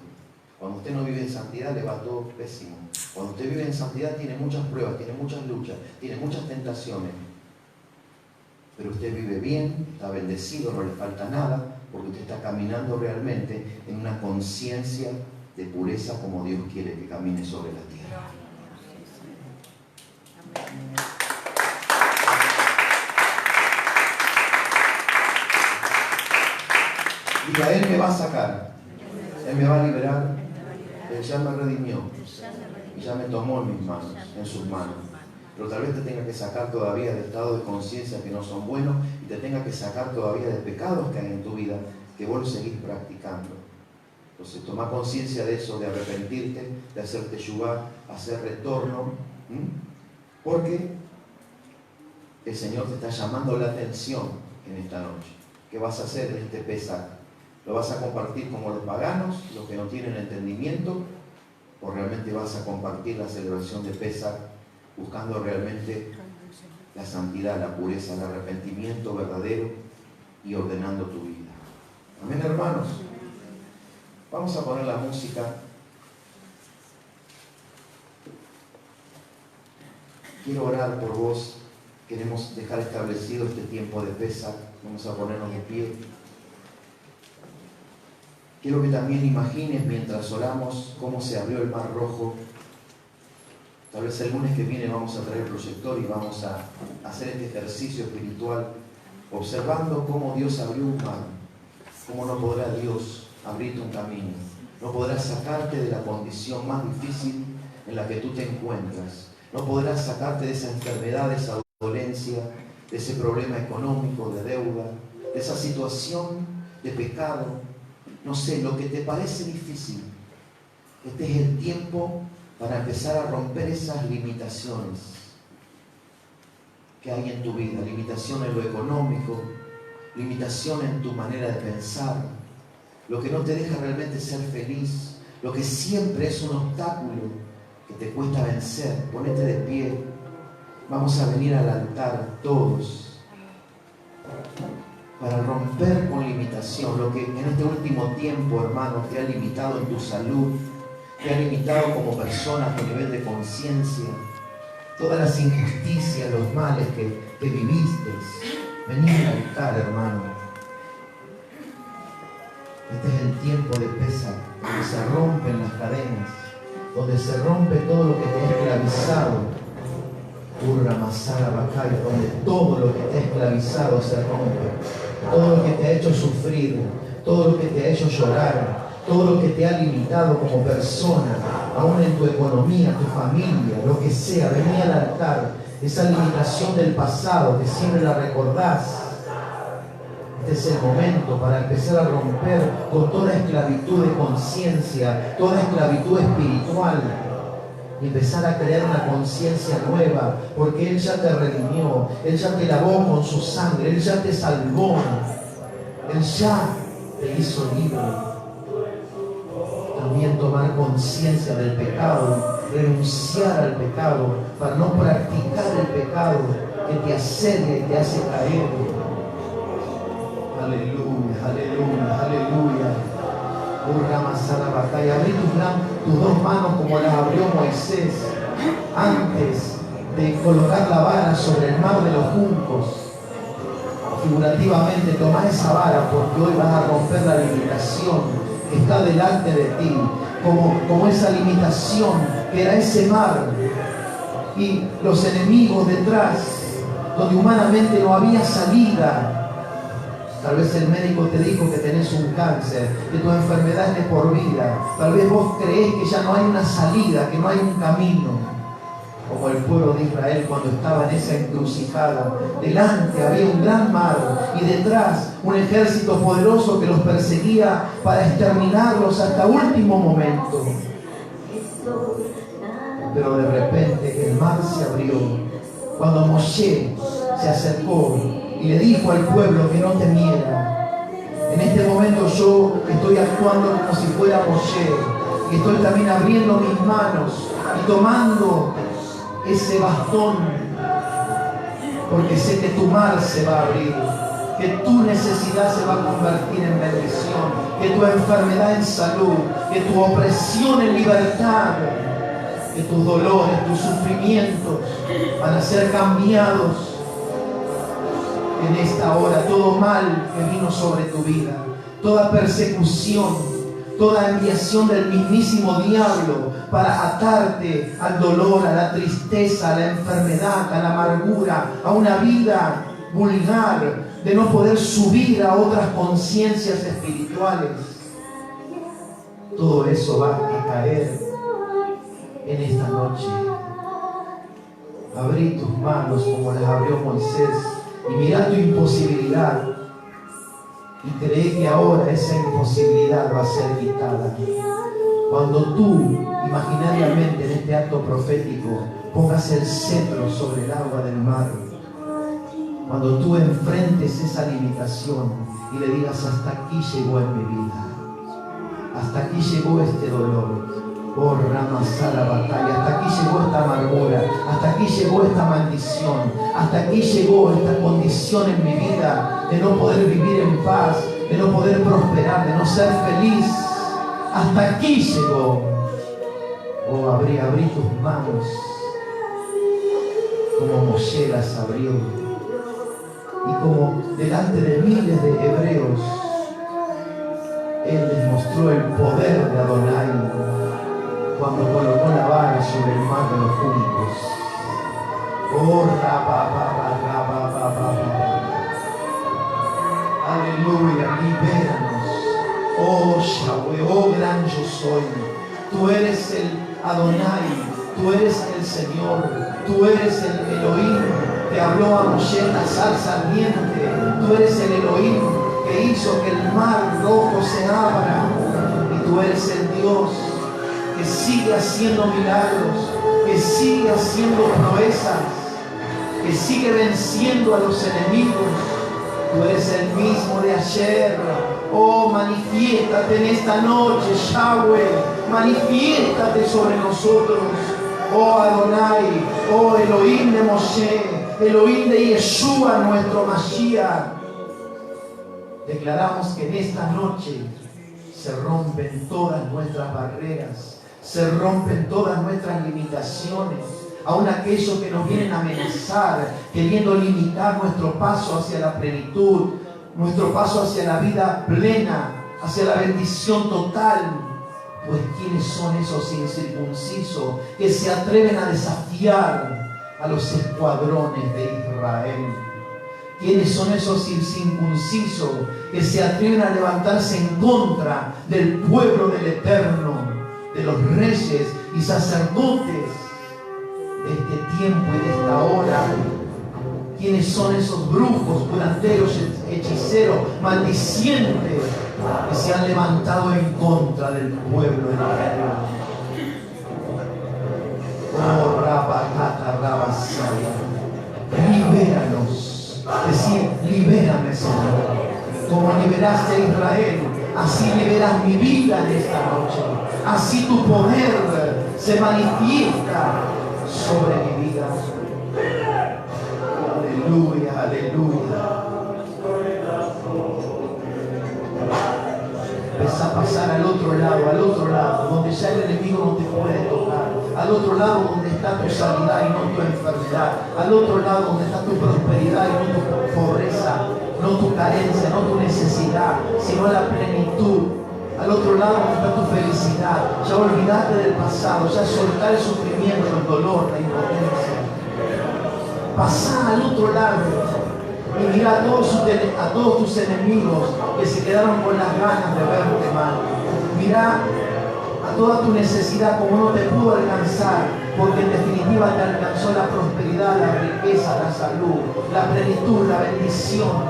Cuando usted no vive en santidad le va todo pésimo. Cuando usted vive en santidad tiene muchas pruebas, tiene muchas luchas, tiene muchas tentaciones. Pero usted vive bien, está bendecido, no le falta nada, porque usted está caminando realmente en una conciencia de pureza como Dios quiere que camine sobre la tierra. Diga: Él me va a sacar, Él me va a liberar, Él ya me redimió y ya me tomó en mis manos, en sus manos. Pero tal vez te tenga que sacar todavía de estados de conciencia que no son buenos y te tenga que sacar todavía de pecados que hay en tu vida que vos seguís practicando. Entonces toma conciencia de eso, de arrepentirte, de hacer teshuvá, hacer retorno, porque el Señor te está llamando la atención en esta noche. ¿Qué vas a hacer en este Pesaj? ¿Lo vas a compartir como los paganos, los que no tienen entendimiento? ¿O realmente vas a compartir la celebración de Pesaj buscando realmente la santidad, la pureza, el arrepentimiento verdadero y ordenando tu vida? Amén, hermanos. Vamos a poner la música. Quiero orar por vos. Queremos dejar establecido este tiempo de Pesaj. Vamos a ponernos de pie. Quiero que también imagines mientras oramos cómo se abrió el Mar Rojo. Tal vez el lunes que viene vamos a traer el proyector y vamos a hacer este ejercicio espiritual observando cómo Dios abrió un mar. Cómo no podrá Dios abrirte un camino. No podrá sacarte de la condición más difícil en la que tú te encuentras. No podrás sacarte de esa enfermedad, de esa dolencia, de ese problema económico, de deuda, de esa situación de pecado. No sé, lo que te parece difícil. Este es el tiempo para empezar a romper esas limitaciones que hay en tu vida. Limitación en lo económico, limitación en tu manera de pensar, lo que no te deja realmente ser feliz, lo que siempre es un obstáculo que te cuesta vencer. Ponete de pie. Vamos a venir al altar todos para romper con limitación, lo que en este último tiempo, hermano, te ha limitado en tu salud, te ha limitado como persona, tu nivel de conciencia, todas las injusticias, los males que viviste. Vení al altar, hermano. Este es el tiempo de Pesaj, donde se rompen las cadenas, donde se rompe todo lo que te ha esclavizado, Urra Masara Bacaya, donde todo lo que te ha esclavizado se rompe, todo lo que te ha hecho sufrir, todo lo que te ha hecho llorar, todo lo que te ha limitado como persona, aún en tu economía, tu familia, lo que sea, vení al altar. Esa limitación del pasado que siempre la recordás. Este es el momento para empezar a romper con toda esclavitud de conciencia, toda esclavitud espiritual, y empezar a crear una conciencia nueva, porque Él ya te redimió, Él ya te lavó con su sangre, Él ya te salvó, Él ya te hizo libre. También tomar conciencia del pecado, renunciar al pecado, para no practicar el pecado que te asedia y te hace caer. Aleluya, aleluya, aleluya. Abrí tus dos manos como las abrió Moisés antes de colocar la vara sobre el mar de los juncos. Figurativamente, toma esa vara porque hoy vas a romper la limitación que está delante de ti, como esa limitación que era ese mar y los enemigos detrás, donde humanamente no había salida. Tal vez el médico te dijo que tenés un cáncer, que tu enfermedad es de por vida. Tal vez vos creés que ya no hay una salida, que no hay un camino. Como el pueblo de Israel cuando estaba en esa encrucijada. Delante había un gran mar y detrás un ejército poderoso que los perseguía para exterminarlos hasta último momento. Pero de repente el mar se abrió cuando Moshe se acercó y le dijo al pueblo que no temiera. En este momento yo estoy actuando como si fuera Moshe y estoy también abriendo mis manos y tomando ese bastón, porque sé que tu mar se va a abrir, que tu necesidad se va a convertir en bendición, que tu enfermedad en salud, que tu opresión en libertad, que tus dolores, tus sufrimientos van a ser cambiados en esta hora. Todo mal que vino sobre tu vida, toda persecución, toda enviación del mismísimo diablo para atarte al dolor, a la tristeza, a la enfermedad, a la amargura, a una vida vulgar, de no poder subir a otras conciencias espirituales. Todo eso va a caer en esta noche. Abrí tus manos como las abrió Moisés y mira tu imposibilidad y cree que ahora esa imposibilidad va a ser quitada. Cuando tú, imaginariamente en este acto profético, pongas el cetro sobre el agua del mar, cuando tú enfrentes esa limitación y le digas: hasta aquí llegó en mi vida, hasta aquí llegó este dolor, oh Ramasá la batalla, hasta aquí llegó esta amargura, hasta aquí llegó esta maldición, hasta aquí llegó esta condición en mi vida de no poder vivir en paz, de no poder prosperar, de no ser feliz. Hasta aquí llegó. Oh, abrí tus manos como Moshe las abrió, y como delante de miles de hebreos Él les mostró el poder de Adonai cuando colocó la vara sobre el mar de los juncos. Oh, aleluya, libéranos. Oh, Yahweh, oh gran yo soy. Tú eres el Adonai, tú eres el Señor, tú eres el Elohim que habló a Moshe en la zarza ardiente. Tú eres el Elohim que hizo que el mar rojo se abra. Y tú eres el Dios que sigue haciendo milagros, que sigue haciendo proezas, que sigue venciendo a los enemigos. Tú eres el mismo de ayer. Oh, manifiéstate en esta noche, Yahweh. Manifiéstate sobre nosotros. Oh Adonai, oh Elohim de Moshe, Elohim de Yeshua, nuestro Mashiach. Declaramos que en esta noche se rompen todas nuestras barreras, se rompen todas nuestras limitaciones, aun aquellos que nos vienen a amenazar, queriendo limitar nuestro paso hacia la plenitud, nuestro paso hacia la vida plena, hacia la bendición total. Pues ¿quiénes son esos incircuncisos que se atreven a desafiar a los escuadrones de Israel. ¿Quiénes son esos incircuncisos que se atreven a levantarse en contra del pueblo del Eterno, de los reyes y sacerdotes de este tiempo y de esta hora? ¿Quiénes son esos brujos, curanderos, hechiceros, maldicientes que se han levantado en contra del pueblo del Eterno? Oh, Rabakata, Rabasaya, libéranos. Decir, libérame, Señor. Como liberaste a Israel, así liberas mi vida en esta noche. Así tu poder se manifiesta sobre mi vida. Aleluya, aleluya. Empieza a pasar al otro lado, donde ya el enemigo no te puede tocar. Al otro lado donde está tu sanidad y no tu enfermedad. Al otro lado donde está tu prosperidad y no tu pobreza, no tu carencia, no tu necesidad, sino la plenitud. Al otro lado donde está tu felicidad. Ya olvidate del pasado, ya soltar el sufrimiento, el dolor, la impotencia. Pasá al otro lado y mira a todos tus enemigos que se quedaron con las ganas de verte mal. Mira a toda tu necesidad como no te pudo alcanzar, porque en definitiva te alcanzó la prosperidad, la riqueza, la salud, la plenitud, la bendición.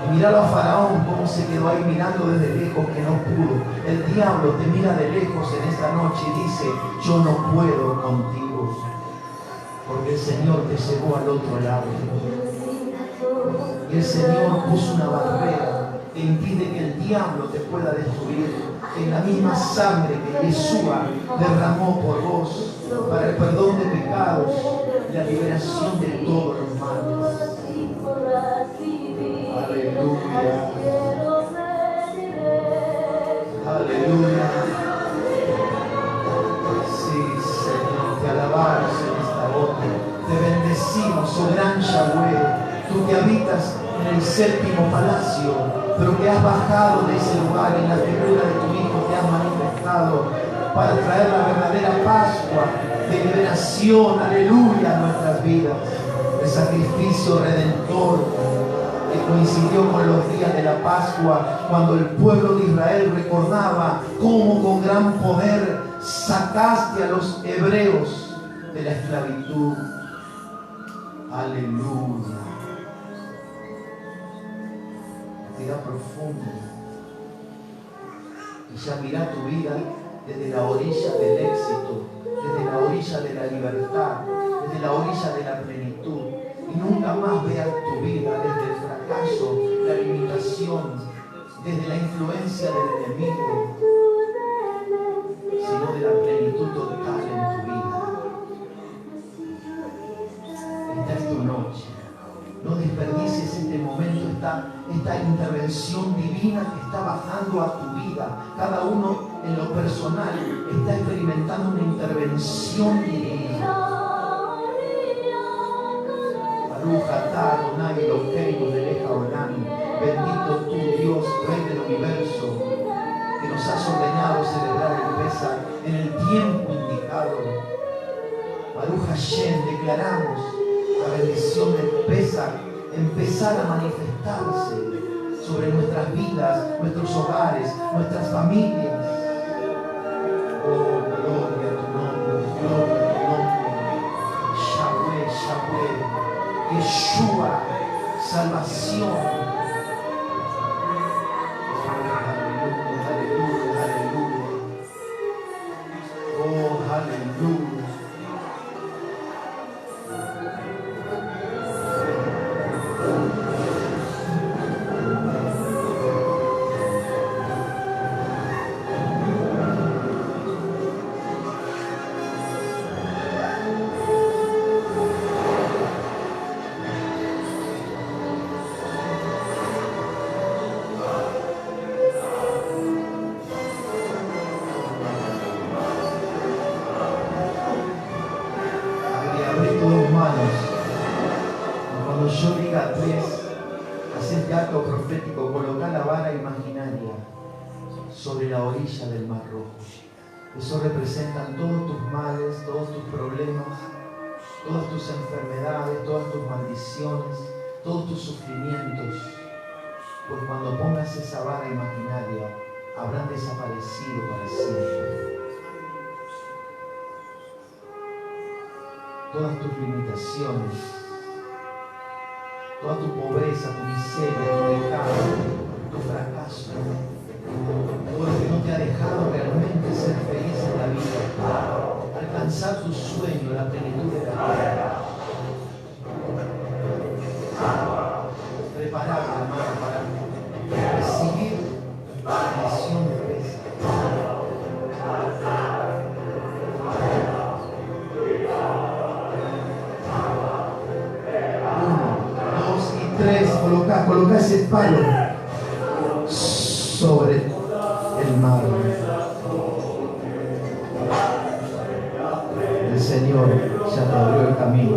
Y míralo a Faraón cómo se quedó ahí mirando desde lejos que no pudo. El diablo te mira de lejos en esta noche y dice, yo no puedo contigo, porque el Señor te llevó al otro lado. Y el Señor puso una barrera que impide que el diablo te pueda destruir. En la misma sangre que Yeshua derramó por vos para el perdón de pecados y la liberación de todos los males. Aleluya. Aleluya. Sí, Señor, te alabamos en esta hora. Te bendecimos, oh gran Yahweh. Tú que habitas en el séptimo palacio, pero que has bajado de ese lugar en la figura de tu Hijo, te has manifestado para traer la verdadera Pascua de liberación, aleluya, a nuestras vidas. El sacrificio redentor que coincidió con los días de la Pascua, cuando el pueblo de Israel recordaba cómo con gran poder sacaste a los hebreos de la esclavitud. Aleluya. Respira profundo y ya mira tu vida desde la orilla del éxito, desde la orilla de la libertad, desde la orilla de la plenitud, y nunca más veas tu vida desde el fracaso, la limitación, desde la influencia del enemigo, sino de la plenitud total en tu vida. Esta es tu noche. No desperdicies este momento, esta intervención divina que está bajando a tu vida. Cada uno en lo personal está experimentando una intervención divina. Baruch atah Adonai Eloheinu melech haolam. Bendito tú, Dios, Rey del universo, que nos has ordenado celebrar el Pesaj en el tiempo indicado. Baruch Hashem, declaramos la bendición del Pesaj empezar a manifestarse sobre nuestras vidas, nuestros hogares, nuestras familias. Oh, gloria a tu nombre, gloria a tu nombre. Yahweh, Yahweh, Yeshua, salvación. Aleluya, aleluya, aleluya. Oh, aleluya. Sobre la orilla del Mar Rojo. Eso representan todos tus males, todos tus problemas, todas tus enfermedades, todas tus maldiciones, todos tus sufrimientos, pues cuando pongas esa vara imaginaria, habrán desaparecido para siempre. Todas tus limitaciones, toda tu pobreza, tu miseria, tu pecado, tu fracaso, todo lo que no te ha dejado realmente ser feliz en la vida, alcanzar tu sueño, la plenitud de la vida. Prepararte, hermano, para recibir la bendición de Pesa. 1, 2 y 3. Coloca ese palo sobre el mar. El Señor ya te abrió el camino,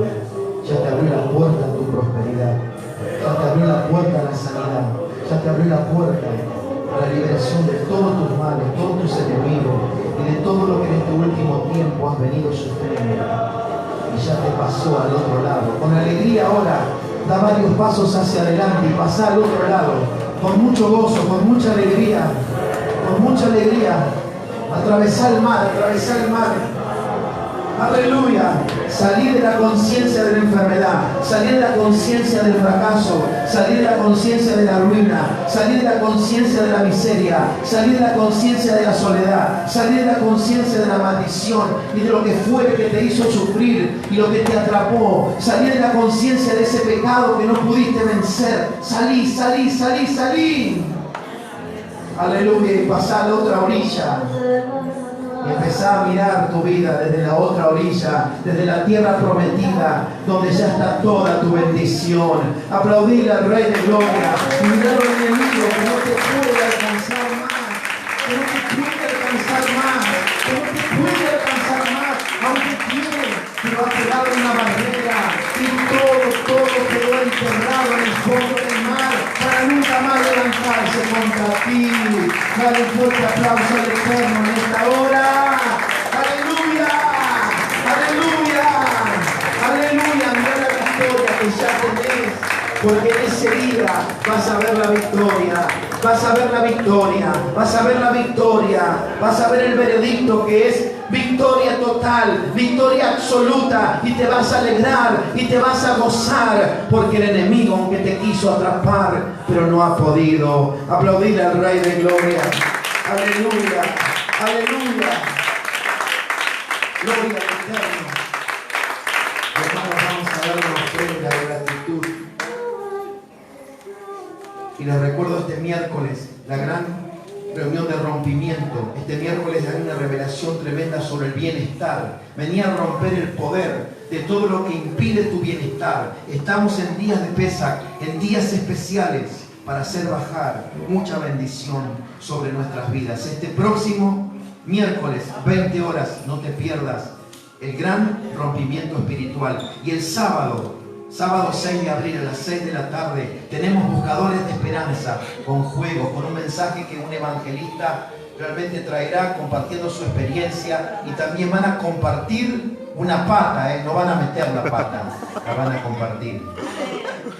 ya te abrió la puerta a tu prosperidad, ya te abrió la puerta a la sanidad, ya te abrió la puerta a la liberación de todos tus males, todos tus enemigos y de todo lo que en este último tiempo has venido sufriendo. Y ya te pasó al otro lado. Con alegría ahora, da varios pasos hacia adelante y pasa al otro lado. Con mucho gozo, con mucha alegría, con mucha alegría. Atravesar el mar, atravesar el mar. Aleluya. Salir de la conciencia de la enfermedad, salir de la conciencia del fracaso, salir de la conciencia de la ruina, salir de la conciencia de la miseria, salir de la conciencia de la soledad, salir de la conciencia de la maldición y de lo que fue que te hizo sufrir y lo que te atrapó, salir de la conciencia de ese pecado que no pudiste vencer. Salí, salí, salí, salí. Aleluya. Y pasá a la otra orilla. Y empezá a mirar tu vida desde la otra orilla, desde la tierra prometida, donde ya está toda tu bendición. Aplaudir al Rey de Gloria y mirar al enemigo que no te puede alcanzar más, que no te puede alcanzar más, que no te puede alcanzar más, aunque quiere, pero ha quedado una barrera y todo quedó enterrado en el fondo del mar para nunca más levantarse contra ti. Dale un fuerte aplauso al Eterno en esta hora. ¡Aleluya! ¡Aleluya! ¡Aleluya! Mira la victoria que ya tenés, porque en ese día vas a ver la victoria. Vas a ver la victoria, vas a ver la victoria, vas a ver el veredicto que es victoria total, victoria absoluta, y te vas a alegrar y te vas a gozar, porque el enemigo, aunque te quiso atrapar, pero no ha podido. Aplaudir al Rey de Gloria. Aleluya, aleluya. Gloria al Eterno. Hermanos, vamos a dar una ofrenda de gratitud. Y les recuerdo este miércoles, la gran reunión de rompimiento. Este miércoles hay una revelación tremenda sobre el bienestar. Venía a romper el poder de todo lo que impide tu bienestar. Estamos en días de Pesaj, en días especiales para hacer bajar mucha bendición sobre nuestras vidas. Este próximo miércoles, 20 horas, no te pierdas el gran rompimiento espiritual. Y el sábado 6 de abril a las 6 de la tarde, tenemos buscadores de esperanza, con juegos, con un mensaje que un evangelista realmente traerá, compartiendo su experiencia, y también van a compartir una pata, no van a meter la pata, la van a compartir.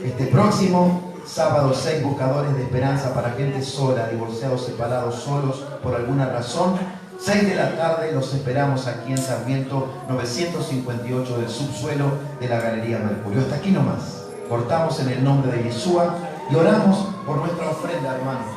Este próximo sábado 6, buscadores de esperanza para gente sola, divorciados, separados, solos por alguna razón. 6 de la tarde los esperamos aquí en Sarmiento 958 del subsuelo de la Galería Mercurio. Hasta aquí nomás. Cortamos en el nombre de Yeshua y oramos por nuestra ofrenda, hermanos.